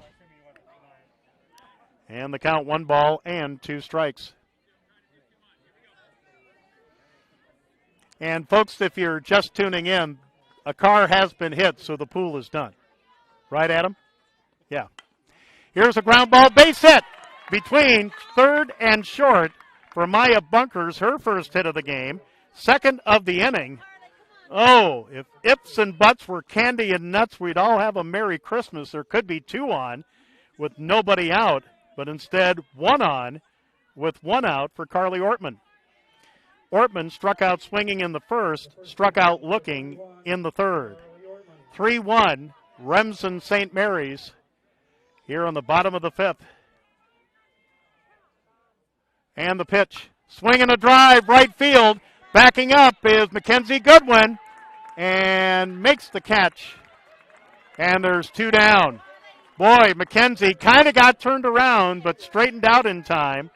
And the count 1 ball and 2 strikes. And folks, if you're just tuning in, a car has been hit, so the pool is done. Right, Adam? Yeah. Here's a ground ball base hit between third and short for Maya Bunkers, her first hit of the game, second of the inning. Oh, if ifs and buts were candy and nuts, we'd all have a Merry Christmas. There could be 2 on with nobody out, but instead 1 on with 1 out for Carly Ortman. Ortman struck out swinging in the first, struck out looking in the third. 3-1, Remsen St. Mary's here on the bottom of the 5th. And the pitch. Swing and a drive, right field. Backing up is Mackenzie Goodwin and makes the catch. And there's 2 down. Boy, Mackenzie kind of got turned around but straightened out in time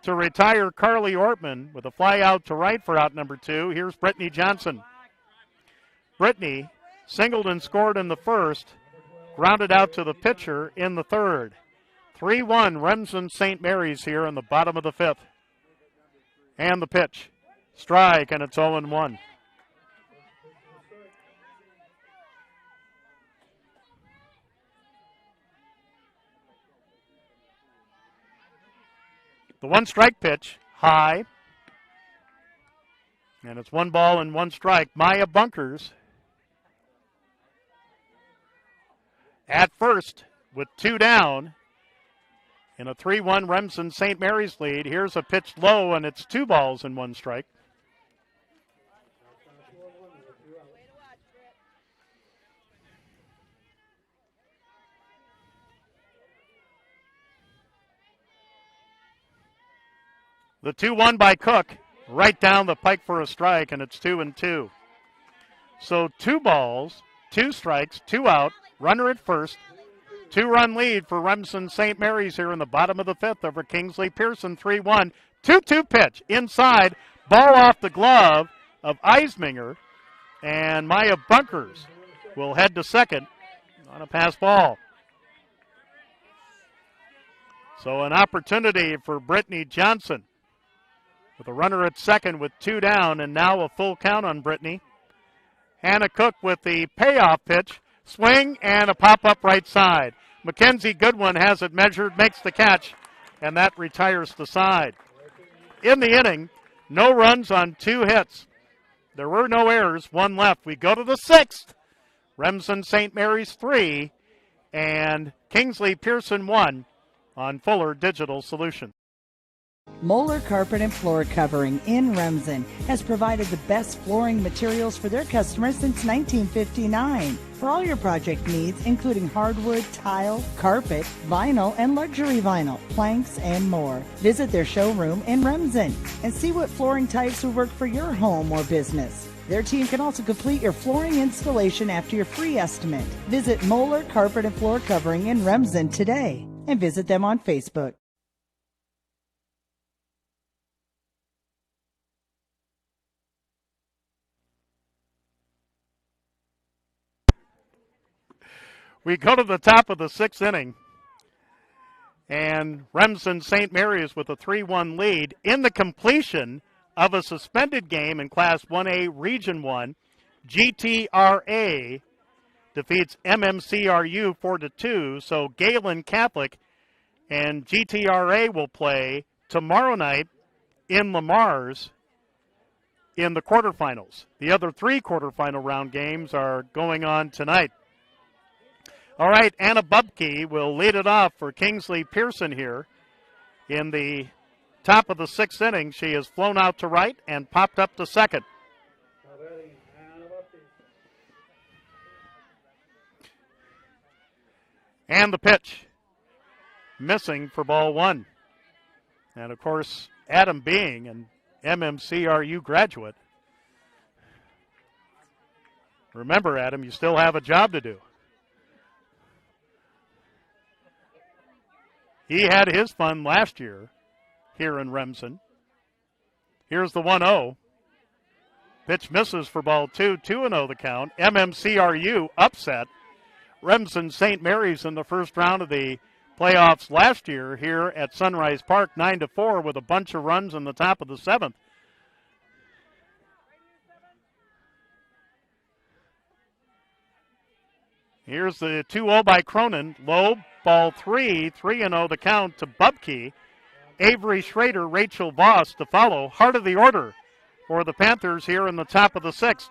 to retire Carly Ortman with a fly out to right for out number 2. Here's Brittany Johnson. Brittany singled and scored in the first, grounded out to the pitcher in the third. 3-1 Remsen St. Mary's here in the bottom of the 5th. And the pitch. Strike, and it's 0-1. The 1-strike pitch, high. And it's 1 ball and 1 strike. Maya Bunkers at first with 2 down in a 3-1 Remsen St. Mary's lead. Here's a pitch low, and it's 2 balls and 1 strike. The 2-1 by Cook, right down the pike for a strike, and it's 2-2. So 2 balls, 2 strikes, 2 out, runner at first. 2-run lead for Remsen St. Mary's here in the bottom of the 5th over Kingsley-Pierson. 3-1, 2-2 pitch inside, ball off the glove of Eisminger, and Maya Bunkers will head to second on a pass ball. So an opportunity for Brittany Johnson with a runner at second with 2 down, and now a full count on Brittany. Hannah Cook with the payoff pitch. Swing and a pop-up right side. Mackenzie Goodwin has it measured, makes the catch, and that retires the side. In the inning, no runs on 2 hits. There were no errors, 1 left. We go to the 6th. Remsen St. Mary's 3 and Kingsley-Pierson 1 on Fuller Digital Solutions. Moeller Carpet and Floor Covering in Remsen has provided the best flooring materials for their customers since 1959. For all your project needs, including hardwood, tile, carpet, vinyl, and luxury vinyl, planks, and more. Visit their showroom in Remsen and see what flooring types will work for your home or business. Their team can also complete your flooring installation after your free estimate. Visit Moeller Carpet and Floor Covering in Remsen today and visit them on Facebook. We go to the top of the 6th inning, and Remsen St. Mary's with a 3-1 lead in the completion of a suspended game in Class 1A Region 1. GTRA defeats MMCRU 4-2, so Galen Catholic and GTRA will play tomorrow night in Lamar's in the quarterfinals. The other 3 quarterfinal round games are going on tonight. All right, Anna Bubke will lead it off for Kingsley-Pierson here. In the top of the 6th inning, she has flown out to right and popped up to second. And the pitch, missing for ball 1. And, of course, Adam being an MMCRU graduate. Remember, Adam, you still have a job to do. He had his fun last year here in Remsen. Here's the 1-0. Pitch misses for ball 2, 2-0 the count. MMCRU upset Remsen St. Mary's in the first round of the playoffs last year here at Sunrise Park, 9-4 with a bunch of runs in the top of the 7th. Here's the 2-0 by Cronin. Low, ball 3, 3-0 the count to Bubke. Avery Schrader, Rachel Voss to follow. Heart of the order for the Panthers here in the top of the 6th.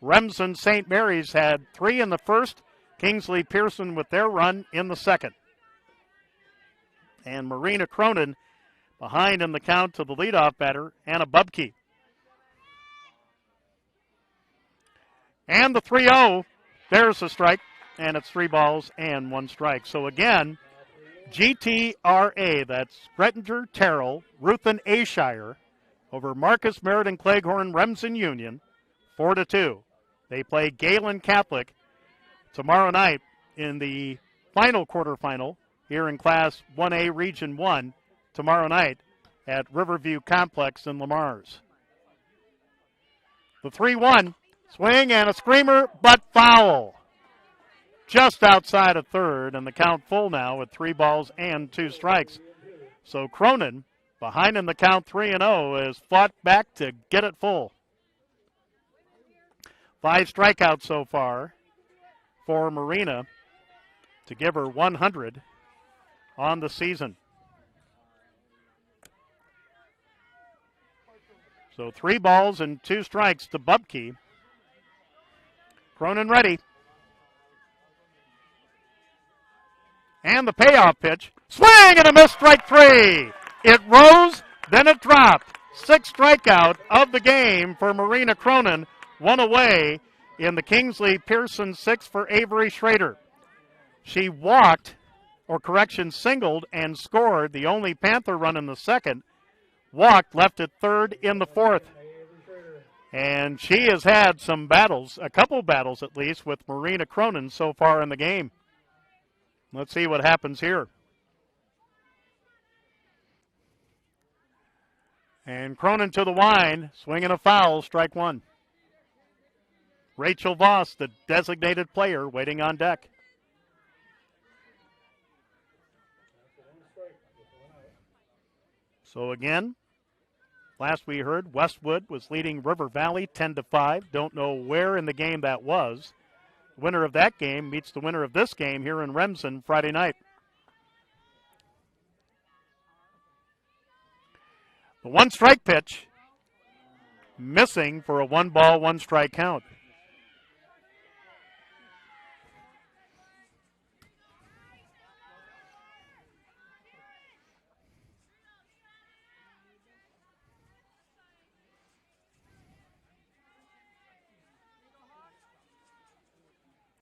Remsen St. Mary's had 3 in the first. Kingsley-Pierson with their run in the second. And Marina Cronin behind in the count to the leadoff batter, Anna Bubke. And the 3-0, there's a strike, and it's 3 balls and 1 strike. So again, GTRA, that's Grettinger, Terrell, Ruthin, Ashire, over Marcus, Meriden, Cleghorn, Remsen Union, 4-2. They play Galen Catholic tomorrow night in the final quarterfinal here in Class 1A Region 1 tomorrow night at Riverview Complex in Lamars. The 3-1, swing and a screamer, but foul. Just outside of third, and the count full now with 3 balls and 2 strikes. So Cronin, behind in the count 3-0, has fought back to get it full. 5 strikeouts so far for Marina to give her 100 on the season. So 3 balls and 2 strikes to Bubke. Cronin ready. And the payoff pitch. Swing and a miss, strike 3. It rose, then it dropped. 6th strikeout of the game for Marina Cronin. 1 away in the Kingsley-Pierson 6 for Avery Schrader. She walked, or correction, singled and scored the only Panther run in the second. Walked, left at third in the 4th. And she has had some battles, a couple battles at least, with Marina Cronin so far in the game. Let's see what happens here. And Cronin to the line, swinging a foul, strike 1. Rachel Voss, the designated player, waiting on deck. So again, last we heard, Westwood was leading River Valley 10-5. Don't know where in the game that was. Winner of that game meets the winner of this game here in Remsen Friday night. The 1-strike pitch, missing for a 1-ball, 1-strike count.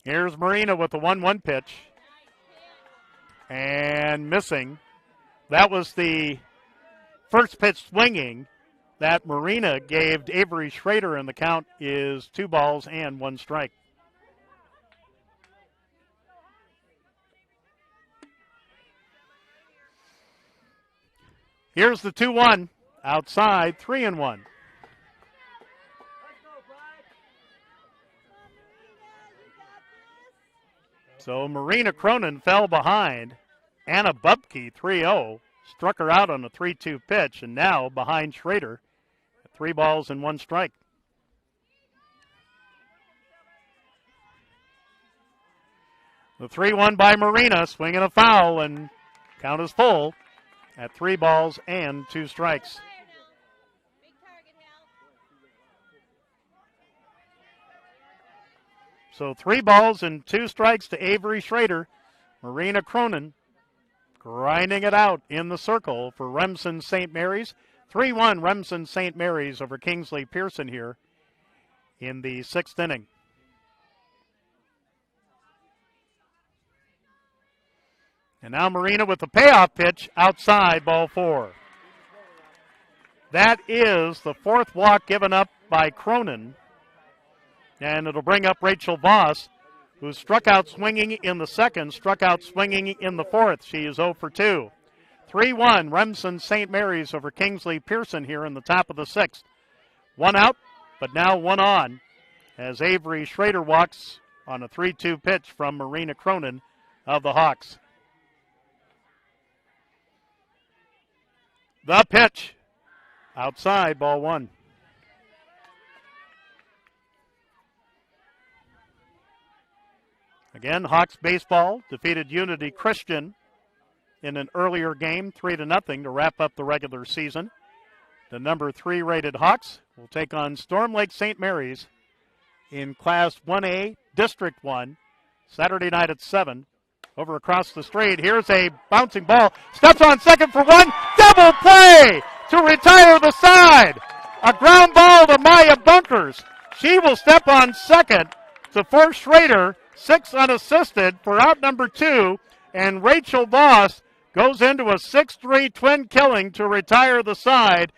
Here's Marina with the 1-1 pitch. And missing. That was the first pitch swinging that Marina gave Avery Schrader, and the count is 2 balls and 1 strike. Here's the 2-1. Outside, 3-1. So Marina Cronin fell behind. Anna Bubke, 3-0, struck her out on a 3-2 pitch, and now behind Schrader, 3 balls and 1 strike. The 3-1 by Marina, swinging a foul, and count is full at 3 balls and 2 strikes. So 3 balls and 2 strikes to Avery Schrader. Marina Cronin grinding it out in the circle for Remsen St. Mary's. 3-1 Remsen St. Mary's over Kingsley-Pierson here in the 6th inning. And now Marina with the payoff pitch outside, ball 4. That is the 4th walk given up by Cronin. And it'll bring up Rachel Voss, who struck out swinging in the 2nd, struck out swinging in the 4th. She is 0 for 2. 3-1, Remsen St. Mary's over Kingsley-Pierson here in the top of the 6th. 1 out, but now 1 on as Avery Schrader walks on a 3-2 pitch from Marina Cronin of the Hawks. The pitch. Outside, ball 1. Again, Hawks baseball defeated Unity Christian in an earlier game, 3-0 to wrap up the regular season. The number 3 rated Hawks will take on Storm Lake St. Mary's in Class 1A, District 1, Saturday night at 7. Over across the street, here's a bouncing ball. Steps on second for 1. Double play to retire the side. A ground ball to Maya Bunkers. She will step on second to force Schrader, 6 unassisted for out number 2. And Rachel Voss goes into a 6-3 twin killing to retire the side.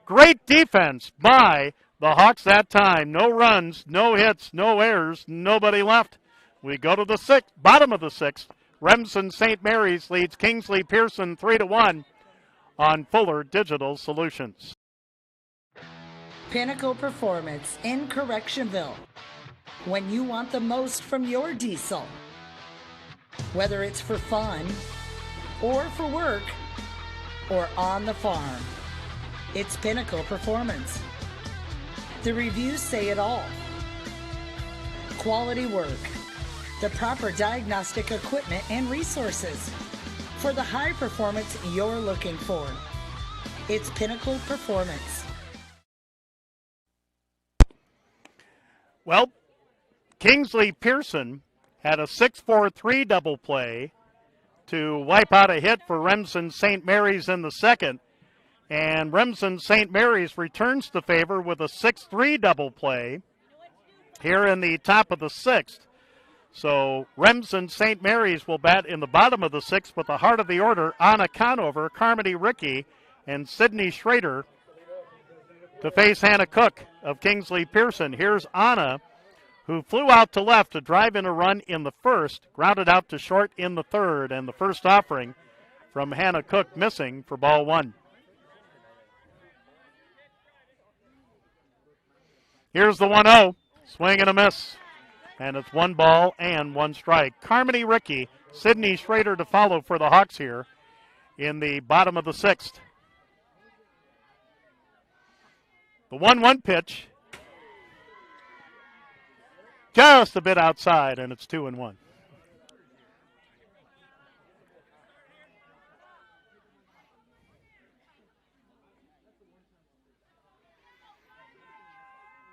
Great defense by the Hawks that time. No runs, no hits, no errors, nobody left. We go to the 6th, bottom of the 6th. Remsen St. Mary's leads Kingsley-Pierson 3-1 on Fuller Digital Solutions. Pinnacle Performance in Correctionville. When you want the most from your diesel, whether it's for fun or for work or on the farm, it's Pinnacle Performance. The reviews say it all. Quality work, the proper diagnostic equipment and resources for the high performance you're looking for. It's Pinnacle Performance. Well, Kingsley-Pierson had a 6-4-3 double play to wipe out a hit for Remsen St. Mary's in the 2nd. And Remsen St. Mary's returns the favor with a 6-3 double play here in the top of the 6th. So Remsen St. Mary's will bat in the bottom of the 6th with the heart of the order, Anna Conover, Carmody Rickey, and Sydney Schrader to face Hannah Cook of Kingsley-Pierson. Here's Anna, who flew out to left to drive in a run in the 1st, grounded out to short in the 3rd, and the first offering from Hannah Cook missing for ball 1. Here's the 1-0, swing and a miss. And it's 1 ball and 1 strike. Carmody Rickey, Sydney Schrader to follow for the Hawks here in the bottom of the 6th. The 1-1 pitch, just a bit outside, and it's 2-1.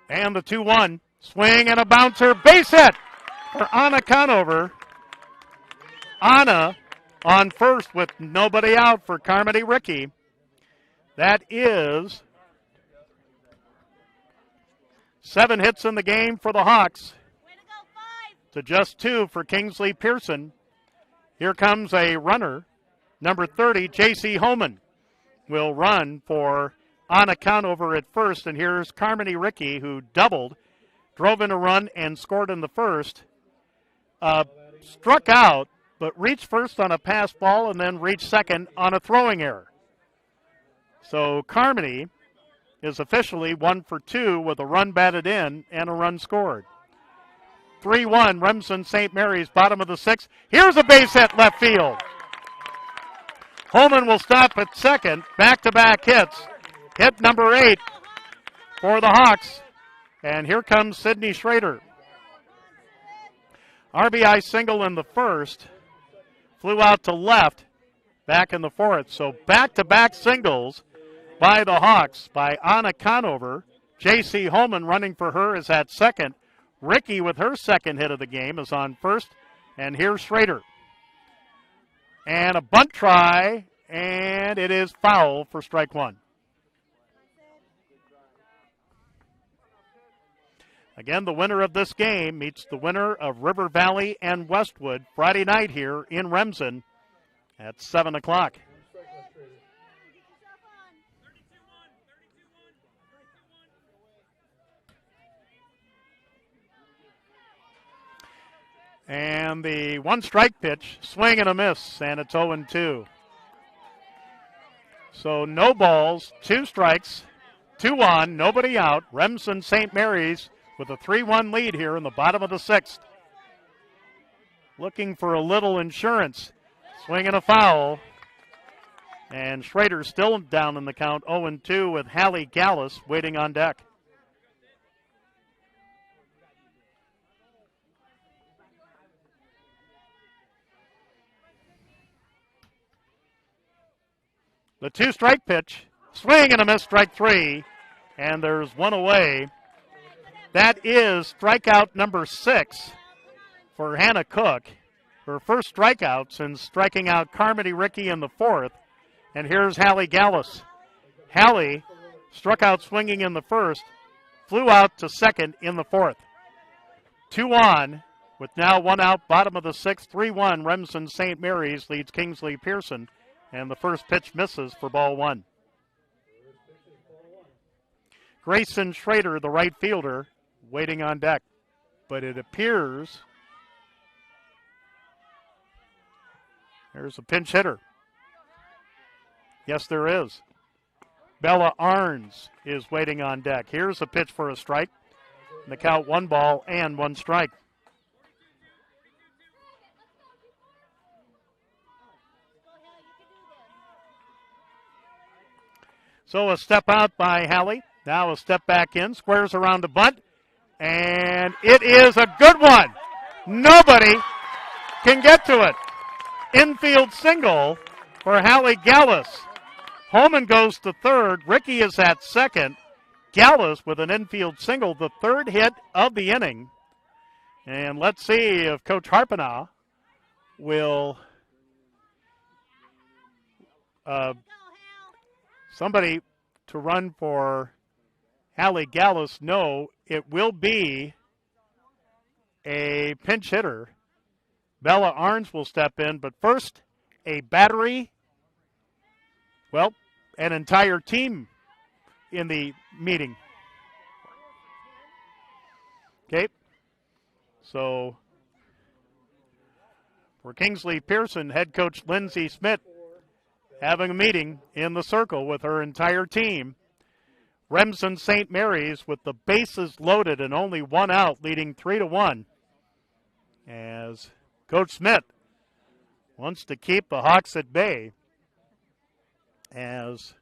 And the 2-1. Swing and a bouncer, base hit for Anna Conover. Anna on first with nobody out for Carmody Rickey. That is 7 hits in the game for the Hawks to just 2 for Kingsley-Pierson. Here comes a runner, number 30, J.C. Holman, will run for Anna Conover at first. And here's Carmody Rickey, who doubled, drove in a run and scored in the 1st. Struck out, but reached first on a pass ball and then reached second on a throwing error. So Carmody is officially 1 for 2 with a run batted in and a run scored. 3-1, Remsen St. Mary's, bottom of the 6th. Here's a base hit left field. Holman will stop at second. Back-to-back hits. Hit number 8 for the Hawks. And here comes Sydney Schrader. RBI single in the 1st. Flew out to left back in the 4th. So back-to-back singles by the Hawks, by Anna Conover. J.C. Holman running for her is at second. Rickey with her second hit of the game is on first. And here's Schrader. And a bunt try, and it is foul for strike 1. Again, the winner of this game meets the winner of River Valley and Westwood Friday night here in Remsen at 7 o'clock. And the 1 strike pitch, swing and a miss, and it's 0-2. So no balls, 2 strikes, 2 on, nobody out. Remsen St. Mary's with a 3-1 lead here in the bottom of the 6th. Looking for a little insurance. Swinging a foul. And Schrader still down in the count, 0-2 with Hallie Gallus waiting on deck. The 2-strike pitch, swing and a miss, strike 3, and there's 1 away. That is strikeout number 6 for Hannah Cook. Her first strikeout since striking out Carmody Rickey in the 4th. And here's Hallie Gallus. Hallie struck out swinging in the 1st, flew out to 2nd in the 4th. 2 on, with now 1 out, bottom of the 6th, 3-1. Remsen St. Mary's leads Kingsley-Pierson. And the first pitch misses for ball 1. Grayson Schrader, the right fielder, waiting on deck. But it appears there's a pinch hitter. Yes, there is. Bella Arns is waiting on deck. Here's a pitch for a strike. And the count 1 ball and 1 strike. So a step out by Hallie. Now a step back in. Squares around the bunt. And it is a good one. Nobody can get to it. Infield single for Hallie Gallus. Holman goes to 3rd. Rickey is at 2nd. Gallus with an infield single, the 3rd hit of the inning. And let's see if Coach Harpenaugh will somebody to run for Hallie Gallus. No, it will be a pinch hitter. Bella Arns will step in, but first a battery, well, an entire team in the meeting. Okay, so for Kingsley-Pierson, head coach Lindsey Smith having a meeting in the circle with her entire team. Remsen St. Mary's with the bases loaded and only 1 out, leading 3-1. As Coach Smith wants to keep the Hawks at bay. As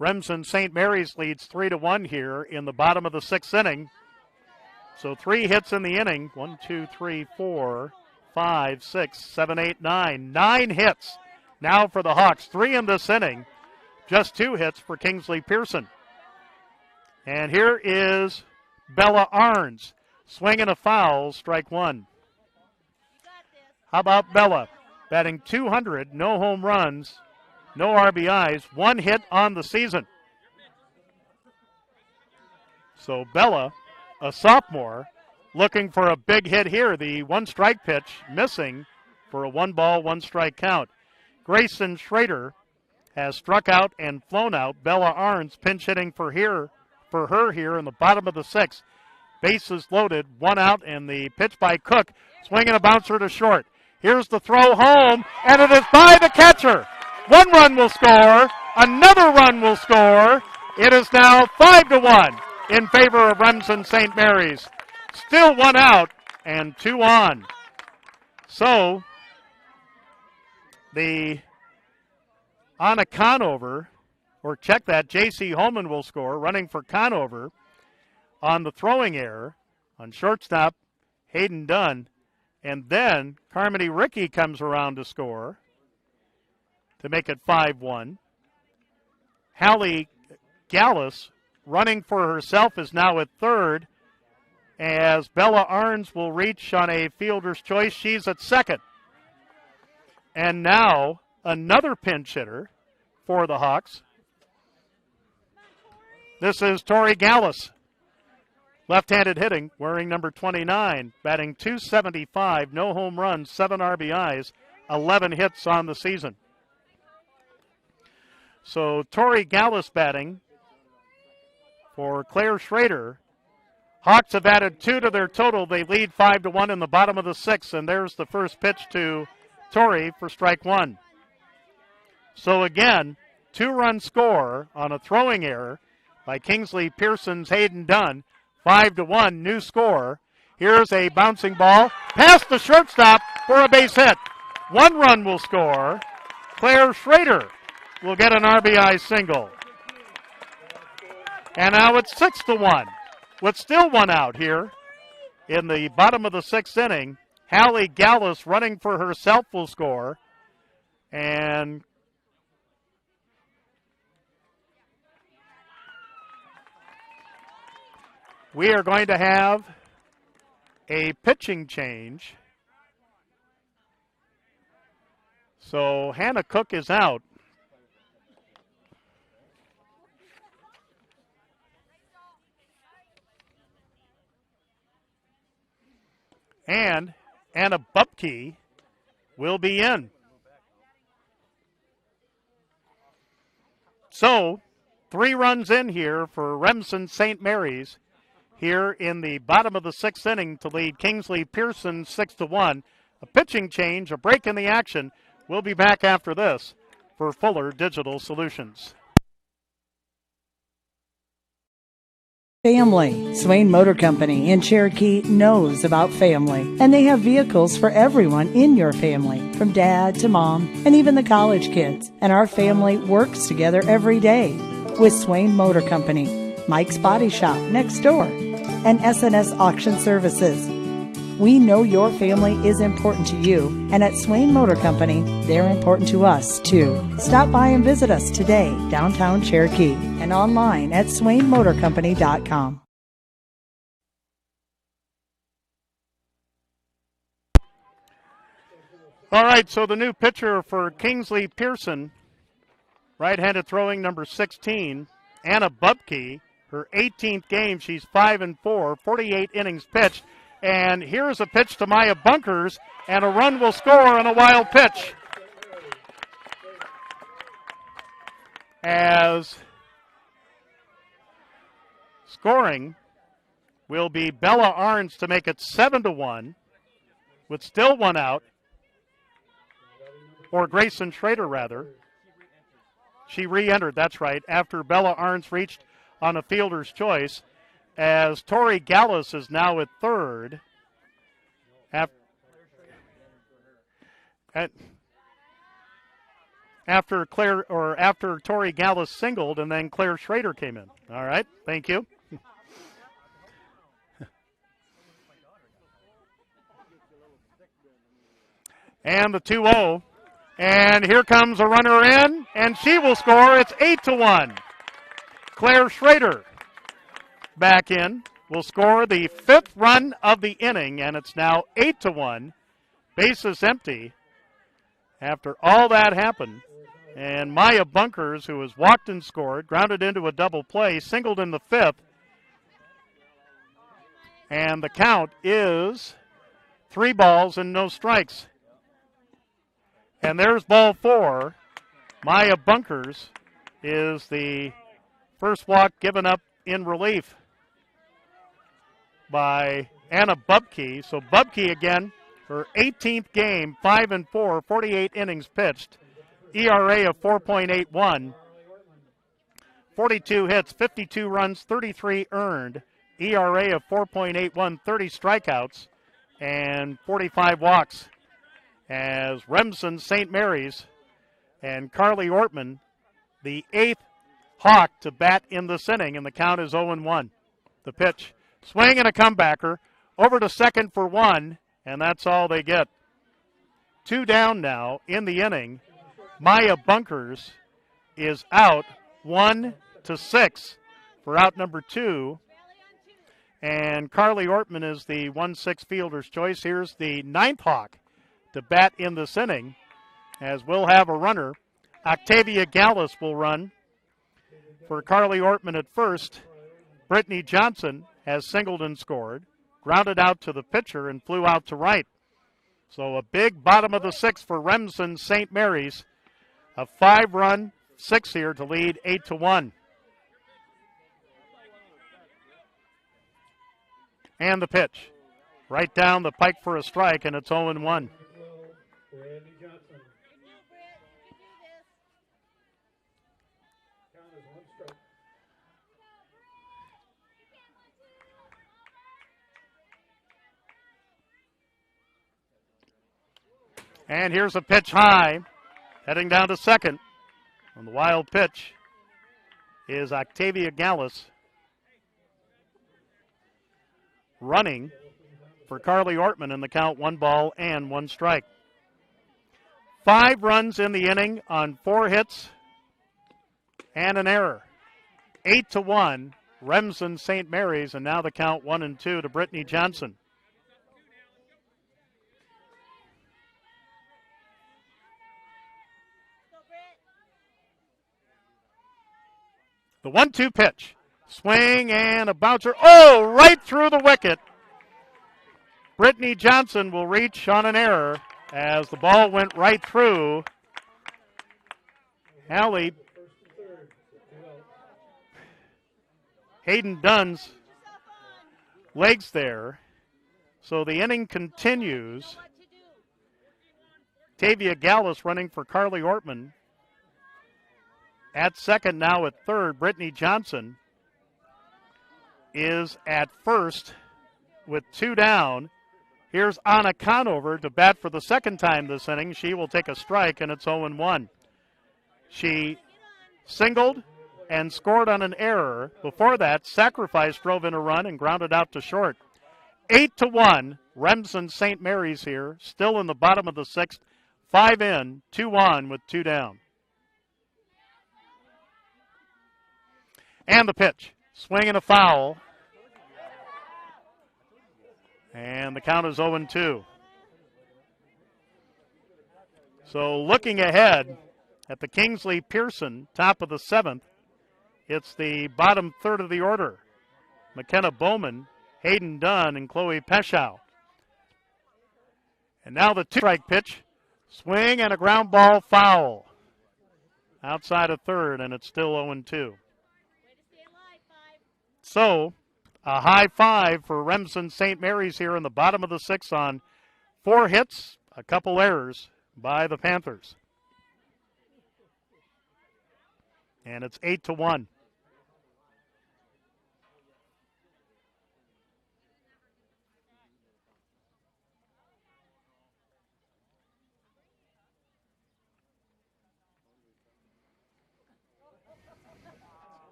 Remsen St. Mary's leads 3-1 here in the bottom of the 6th inning. So 3 hits in the inning. 1, 2, 3, 4, 5, 6, 7, 8, 9. 9 hits. Now for the Hawks, 3 in this inning, just 2 hits for Kingsley-Pierson. And here is Bella Arns, swinging a foul, strike 1. How about Bella? Batting .200, no home runs, no RBIs, 1 hit on the season. So Bella, a sophomore, looking for a big hit here. The 1-strike pitch missing for a 1-ball, 1-strike count. Grayson Schrader has struck out and flown out. Bella Arns pinch hitting for her here in the bottom of the 6th. Bases loaded, 1 out, and the pitch by Cook, swinging a bouncer to short. Here's the throw home, and it is by the catcher. 1 run will score, another run will score. It is now 5-1 in favor of Remsen St. Mary's. Still 1 out and 2 on. So on a Conover, or check that, J.C. Holman will score, running for Conover on the throwing error. On shortstop, Hayden Dunn. And then Carmody Rickey comes around to score to make it 5-1. Hallie Gallus, running for herself, is now at 3rd, as Bella Arns will reach on a fielder's choice. She's at 2nd. And now another pinch hitter for the Hawks. This is Tori Gallus, left-handed hitting, wearing number 29, batting .275, no home runs, 7 RBIs, 11 hits on the season. So Tori Gallus batting for Claire Schrader. Hawks have added 2 to their total. They lead 5-1 in the bottom of the 6th, and there's the first pitch to Tori for strike 1. So again, 2-run score on a throwing error by Kingsley-Pierson's Hayden Dunn. 5-1, new score. Here's a bouncing ball past the shortstop for a base hit. 1 run will score. Claire Schrader will get an RBI single. And now it's 6-1 with still 1 out here in the bottom of the 6th inning. Hallie Gallus running for herself will score. And we are going to have a pitching change. So Hannah Cook is out. And Anna Bupke will be in. So 3 runs in here for Remsen St. Mary's here in the bottom of the 6th inning to lead Kingsley-Pierson 6-1. A pitching change, a break in the action. We'll be back after this for Fuller Digital Solutions. Family. Swain Motor Company in Cherokee knows about family, and they have vehicles for everyone in your family, from dad to mom and even the college kids. And our family works together every day with Swain Motor Company, Mike's Body Shop next door, and SNS Auction Services. We know your family is important to you, and at Swain Motor Company, they're important to us, too. Stop by and visit us today, downtown Cherokee, and online at swainmotorcompany.com. All right, so the new pitcher for Kingsley-Pierson, right-handed throwing number 16, Anna Bupke, her 18th game. She's 5-4, 48 innings pitched. And here's a pitch to Maya Bunkers, and a run will score on a wild pitch. As scoring will be Bella Arns to make it 7-1, with still 1 out. Or Grayson Schrader, rather. She re-entered, that's right, after Bella Arns reached on a fielder's choice, as Tori Gallus is now at third. After Tori Gallus singled, and then Claire Schrader came in. All right, thank you. And the 2-0. And here comes a runner in, and she will score. It's 8-1. Claire Schrader back in will score the 5th run of the inning, and it's now 8-1. Bases empty after all that happened. And Maya Bunkers, who has walked and scored, grounded into a double play, singled in the 5th. And the count is 3 balls and no strikes. And there's ball 4. Maya Bunkers is the first walk given up in relief by Anna Bupke. So Bupke again, her 18th game, 5-4, 48 innings pitched. ERA of 4.81. 42 hits, 52 runs, 33 earned. ERA of 4.81, 30 strikeouts, and 45 walks. As Remsen St. Mary's and Carly Ortman, the 8th Hawk to bat in this inning, and the count is 0-1. The pitch, swing and a comebacker, over to second for 1, and that's all they get. 2 down now in the inning. Maya Bunkers is out 1-6 for out number 2. And Carly Ortman is the 1-6 fielder's choice. Here's the 9th Hawk to bat in this inning, as we'll have a runner. Octavia Gallus will run for Carly Ortman at first. Brittany Johnson has singled and scored, grounded out to the pitcher and flew out to right. So a big bottom of the 6th for Remsen St. Mary's. A 5-run 6 here to lead 8-1. And the pitch, right down the pike for a strike, and it's 0-1. And here's a pitch high, heading down to second. On the wild pitch is Octavia Gallus, running for Carly Ortman in the count, 1-1 strike. 5 runs in the inning on 4 hits and an error. 8-1, Remsen St. Mary's, and now the count 1-2 to Brittany Johnson. The 1-2 pitch. Swing and a bouncer. Oh, right through the wicket. Brittany Johnson will reach on an error as the ball went right through Hallie Hayden Dunn's legs there. So the inning continues. Tavia Gallus running for Carly Ortman. At second, now at third, Brittany Johnson is at first with 2 down. Here's Anna Conover to bat for the second time this inning. She will take a strike, and it's 0-1. She singled and scored on an error. Before that, Sacrifice drove in a run and grounded out to short. 8-1, Remsen St. Mary's here, still in the bottom of the 6th. 5 in, 2 on with 2 down. And the pitch. Swing and a foul. And the count is 0-2. So looking ahead at the Kingsley-Pierson, top of the 7th, it's the bottom third of the order. McKenna Bowman, Hayden Dunn, and Chloe Peschow. And now the 2-strike pitch. Swing and a ground ball foul. Outside of third, and it's still 0-2. So, a high 5 for Remsen St. Mary's here in the bottom of the 6th on 4 hits, a couple errors by the Panthers. And it's 8-1.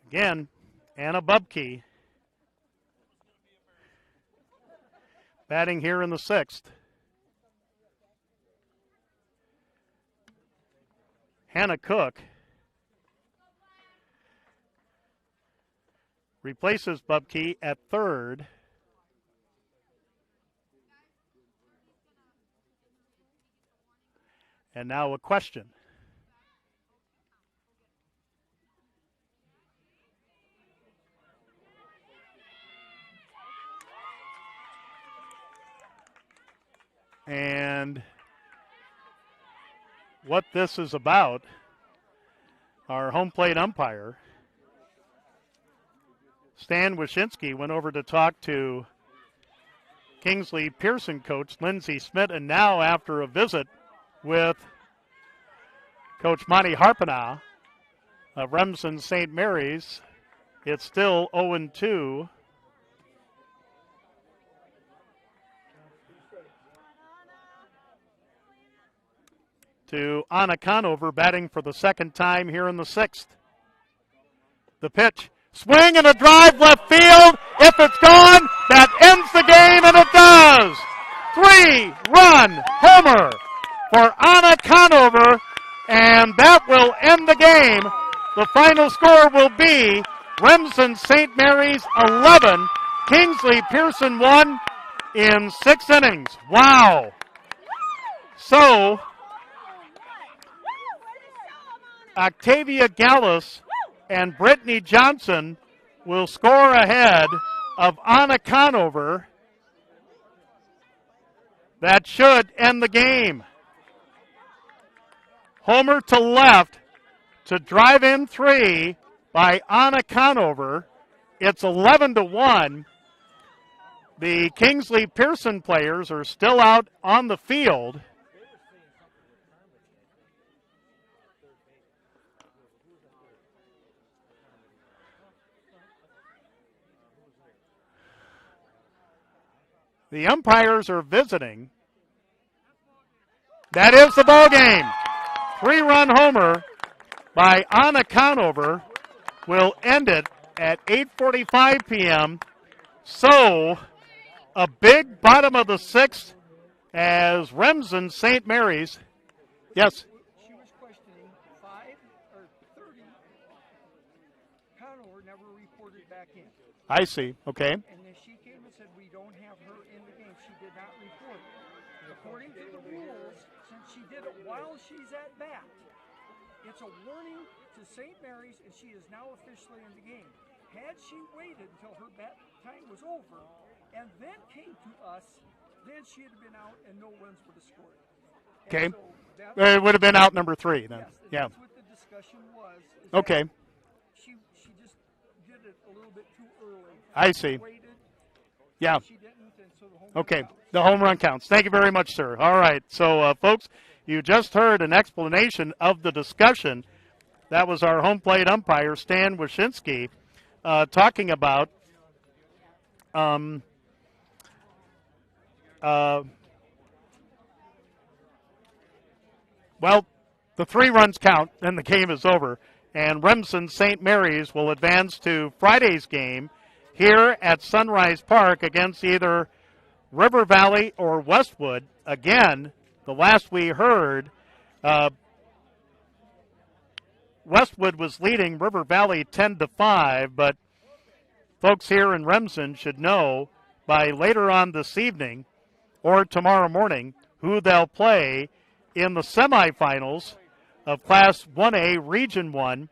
Again, Anna Bubke batting here in the 6th. Hannah Cook replaces Bubke at third. And now a question. And what this is about, our home plate umpire, Stan Wyszynski, went over to talk to Kingsley-Pierson coach Lindsay Smith, and now after a visit with Coach Monty Harpana of Remsen St. Mary's, it's still 0-2. To Anna Conover, batting for the second time here in the 6th. The pitch, swing and a drive left field. If it's gone, that ends the game, and it does. 3-run homer for Anna Conover, and that will end the game. The final score will be Remsen St. Mary's 11, Kingsley-Pierson 1 in 6 innings. Wow. So, Octavia Gallus and Brittany Johnson will score ahead of Anna Conover. That should end the game. Homer to left to drive in 3 by Anna Conover. It's 11-1. The Kingsley-Pierson players are still out on the field. The umpires are visiting. That is the ball game. 3-run homer by Anna Conover will end it at 8:45 p.m. So, a big bottom of the sixth as Remsen St. Mary's. Yes. She was questioning 5 or 30. Conover never reported back in. I see. Okay. And then she came and said, we don't have her in the game. She did not report. According to the rules, since she did it while she's at bat, it's a warning to St. Mary's, and she is now officially in the game. Had she waited until her bat time was over and then came to us, then she'd have been out and no runs would have scored. Okay. So It would have been out number 3 then. yes, Yeah. that's what the discussion was. is Okay. that She just did it a little bit too early. I see. Waited, Yeah. she didn't, and so the home Okay. run counts. The home run counts. Thank you very much, sir. All right. So, folks, you just heard an explanation of the discussion. That was our home plate umpire, Stan Wyszynski, talking about well, the 3 runs count, and the game is over. And Remsen St. Mary's will advance to Friday's game here at Sunrise Park against either River Valley or Westwood. Again, the last we heard, Westwood was leading River Valley 10-5, but folks here in Remsen should know by later on this evening or tomorrow morning who they'll play in the semifinals of Class 1A Region 1,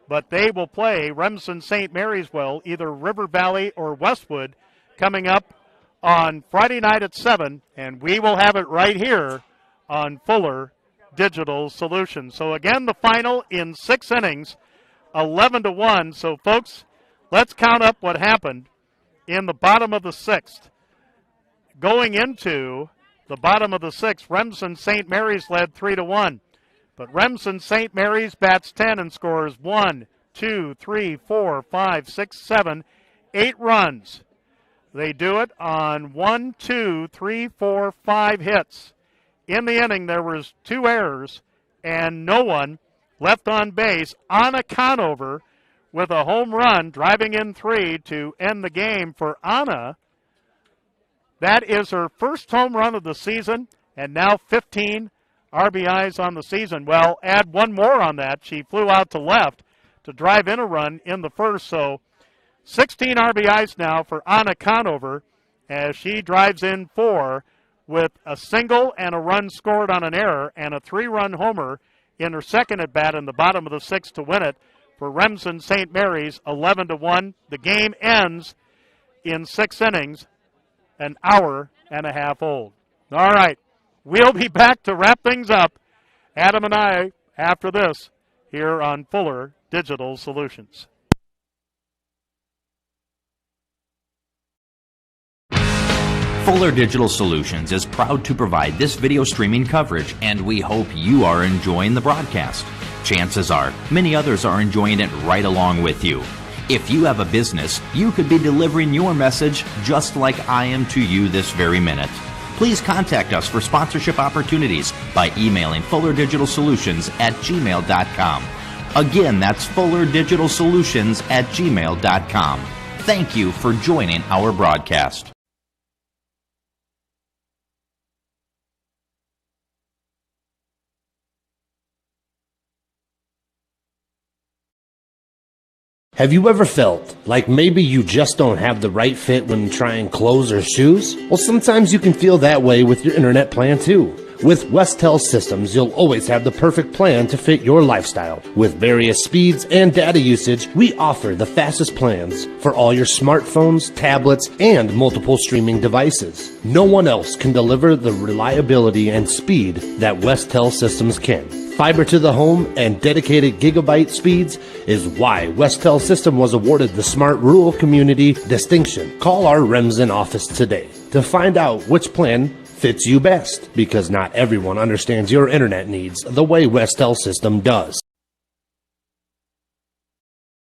but they will play Remsen St. Mary's will, either River Valley or Westwood, coming up on Friday night at 7, and we will have it right here on Fuller Digital Solutions. So again, the final in 6 innings, 11-1. So folks, let's count up what happened in the bottom of the 6th. Going into the bottom of the 6th, Remsen St. Mary's led 3-1. But Remsen St. Mary's bats 10 and scores 1, 2, 3, 4, 5, 6, 7, 8 runs. They do it on 1, 2, 3, 4, 5 hits. In the inning, there was 2 errors and no one left on base. Anna Conover with a home run, driving in 3 to end the game for Anna. That is her first home run of the season, and now 15 RBIs on the season. Well, add one more on that. She flew out to left to drive in a run in the first. So 16 RBIs now for Anna Conover as she drives in 4 with a single and a run scored on an error and a 3-run homer in her second at bat in the bottom of the 6th to win it for Remsen St. Mary's, 11-1. The game ends in 6 innings, an hour and a half old. All right. We'll be back to wrap things up, Adam and I, after this, here on Fuller Digital Solutions. Fuller Digital Solutions is proud to provide this video streaming coverage, and we hope you are enjoying the broadcast. Chances are, many others are enjoying it right along with you. If you have a business, you could be delivering your message just like I am to you this very minute. Please contact us for sponsorship opportunities by emailing fullerdigitalsolutions@gmail.com. Again, that's fullerdigitalsolutions@gmail.com. Thank you for joining our broadcast. Have you ever felt like maybe you just don't have the right fit when trying clothes or shoes? Well, sometimes you can feel that way with your internet plan too. With Westel Systems, you'll always have the perfect plan to fit your lifestyle. With various speeds and data usage, we offer the fastest plans for all your smartphones, tablets, and multiple streaming devices. No one else can deliver the reliability and speed that Westel Systems can. Fiber to the home and dedicated gigabyte speeds is why Westel System was awarded the Smart Rural Community distinction. Call our Remsen office today to find out which plan fits you best, because not everyone understands your internet needs the way Westel System does.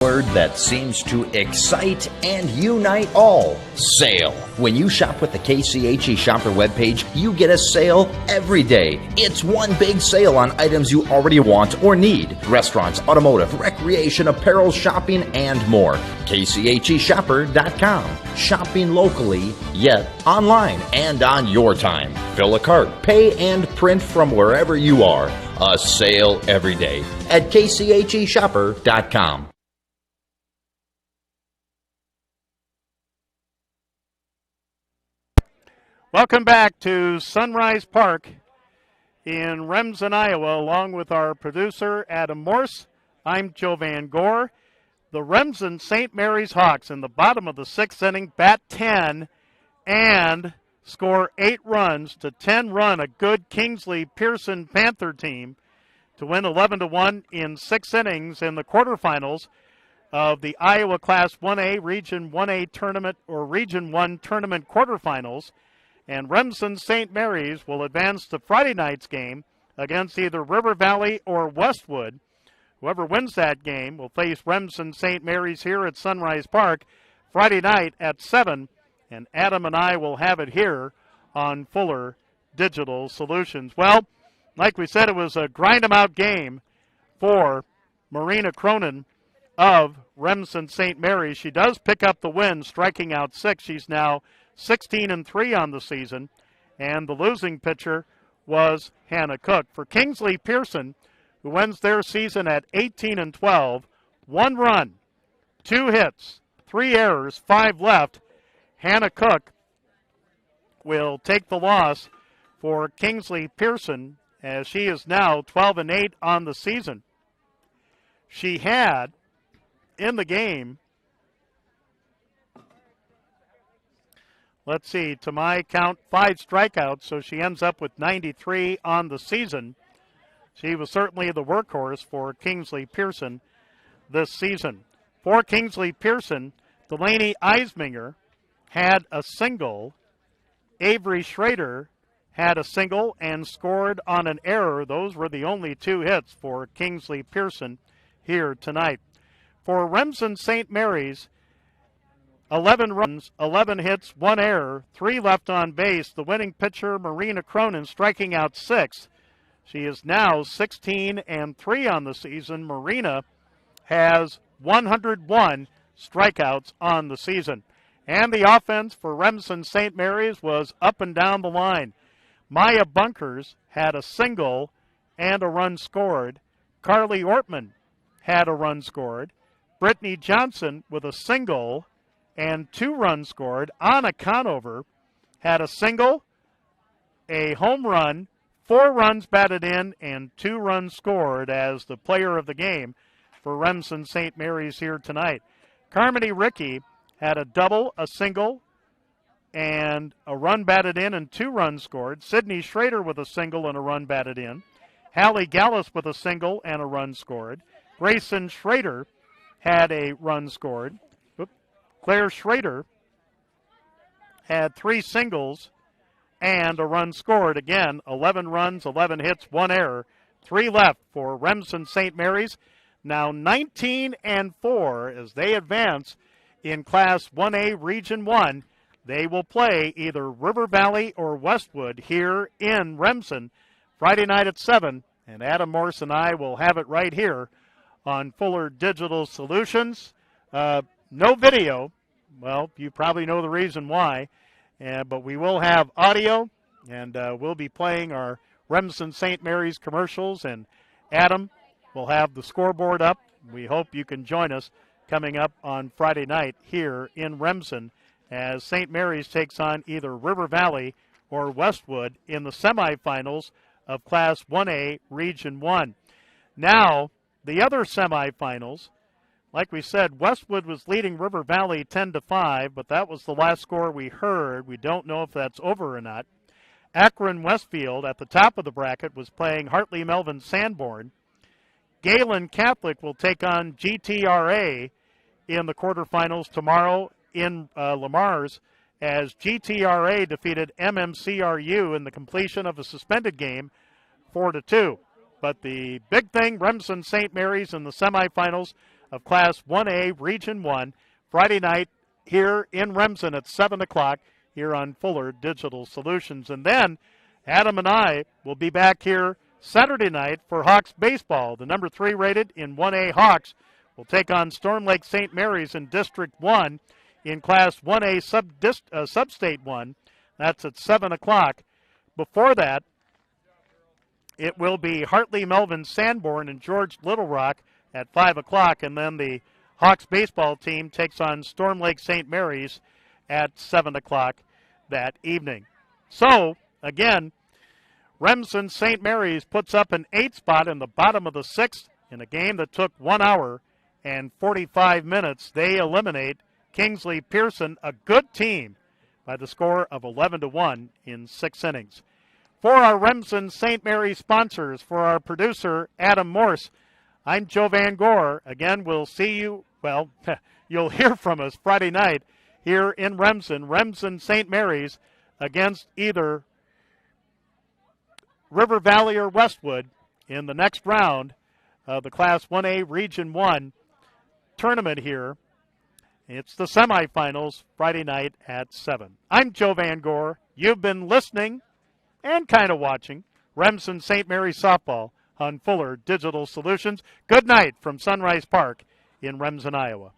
Word that seems to excite and unite all. Sale. When you shop with the KCHE Shopper webpage, you get a sale every day. It's one big sale on items you already want or need. Restaurants, automotive, recreation, apparel, shopping, and more. KCHEshopper.com. Shopping locally, yet online and on your time. Fill a cart, pay, and print from wherever you are. A sale every day at KCHEshopper.com. Welcome back to Sunrise Park in Remsen, Iowa, along with our producer, Adam Morse. I'm Joe Van Gore. The Remsen St. Mary's Hawks in the bottom of the sixth inning bat 10 and score 8 runs to 10-run a good Kingsley-Pierson Panther team to win 11-1 in 6 innings in the quarterfinals of the Iowa Class 1A Region 1A tournament or Region 1 tournament quarterfinals. And Remsen St. Mary's will advance to Friday night's game against either River Valley or Westwood. Whoever wins that game will face Remsen St. Mary's here at Sunrise Park Friday night at 7. And Adam and I will have it here on Fuller Digital Solutions. Well, like we said, it was a grind-em-out game for Marina Cronin of Remsen St. Mary's. She does pick up the win, striking out 6. She's now 16-3 on the season, and the losing pitcher was Hannah Cook. For Kingsley-Pierson, who ends their season at 18-12, 1 run, 2 hits, 3 errors, 5 left, Hannah Cook will take the loss for Kingsley-Pierson as she is now 12-8 on the season. She had, in the game, let's see, to my count, 5 strikeouts, so she ends up with 93 on the season. She was certainly the workhorse for Kingsley-Pierson this season. For Kingsley-Pierson, Delaney Eisminger had a single. Avery Schrader had a single and scored on an error. Those were the only 2 hits for Kingsley-Pierson here tonight. For Remsen St. Mary's, 11 runs, 11 hits, 1 error, 3 left on base. The winning pitcher, Marina Cronin, striking out 6. She is now 16-3 on the season. Marina has 101 strikeouts on the season. And the offense for Remsen St. Mary's was up and down the line. Maya Bunkers had a single and a run scored. Carly Ortman had a run scored. Brittany Johnson with a single and 2 runs scored. Anna Conover had a single, a home run, 4 runs batted in, and 2 runs scored as the player of the game for Remsen St. Mary's here tonight. Carmody Rickey had a double, a single, and a run batted in and 2 runs scored. Sydney Schrader with a single and a run batted in. Hallie Gallus with a single and a run scored. Grayson Schrader had a run scored. Claire Schrader had 3 singles and a run scored. Again, 11 runs, 11 hits, 1 error, 3 left for Remsen St. Mary's. Now 19-4 as they advance in Class 1A Region 1. They will play either River Valley or Westwood here in Remsen Friday night at 7. And Adam Morse and I will have it right here on Fuller Digital Solutions. No video. Well, you probably know the reason why. But we will have audio, and we'll be playing our Remsen St. Mary's commercials. And Adam will have the scoreboard up. We hope you can join us coming up on Friday night here in Remsen as St. Mary's takes on either River Valley or Westwood in the semifinals of Class 1A Region 1. Now, the other semifinals, like we said, Westwood was leading River Valley 10-5, but that was the last score we heard. We don't know if that's over or not. Akron Westfield at the top of the bracket was playing Hartley Melvin Sanborn. Galen Catholic will take on GTRA in the quarterfinals tomorrow in Lamar's as GTRA defeated MMCRU in the completion of a suspended game 4-2. But the big thing, Remsen St. Mary's in the semifinals of Class 1A Region 1, Friday night here in Remsen at 7 o'clock here on Fuller Digital Solutions. And then Adam and I will be back here Saturday night for Hawks baseball. The number 3 rated in 1A Hawks will take on Storm Lake St. Mary's in District 1 in Class 1A Substate 1. That's at 7 o'clock. Before that, it will be Hartley Melvin Sanborn and George Little Rock at 5 o'clock, and then the Hawks baseball team takes on Storm Lake St. Mary's at 7 o'clock that evening. So, again, Remsen St. Mary's puts up an 8 spot in the bottom of the 6th in a game that took 1 hour and 45 minutes. They eliminate Kingsley-Pierson, a good team, by the score of 11-1 in 6 innings. For our Remsen St. Mary's sponsors, for our producer, Adam Morse, I'm Joe Van Gore. Again, we'll see you, well, you'll hear from us Friday night here in Remsen St. Mary's against either River Valley or Westwood in the next round of the Class 1A Region 1 tournament here. It's the semifinals Friday night at 7. I'm Joe Van Gore. You've been listening and kind of watching Remsen St. Mary's softball on Fuller Digital Solutions. Good night from Sunrise Park in Remsen, Iowa.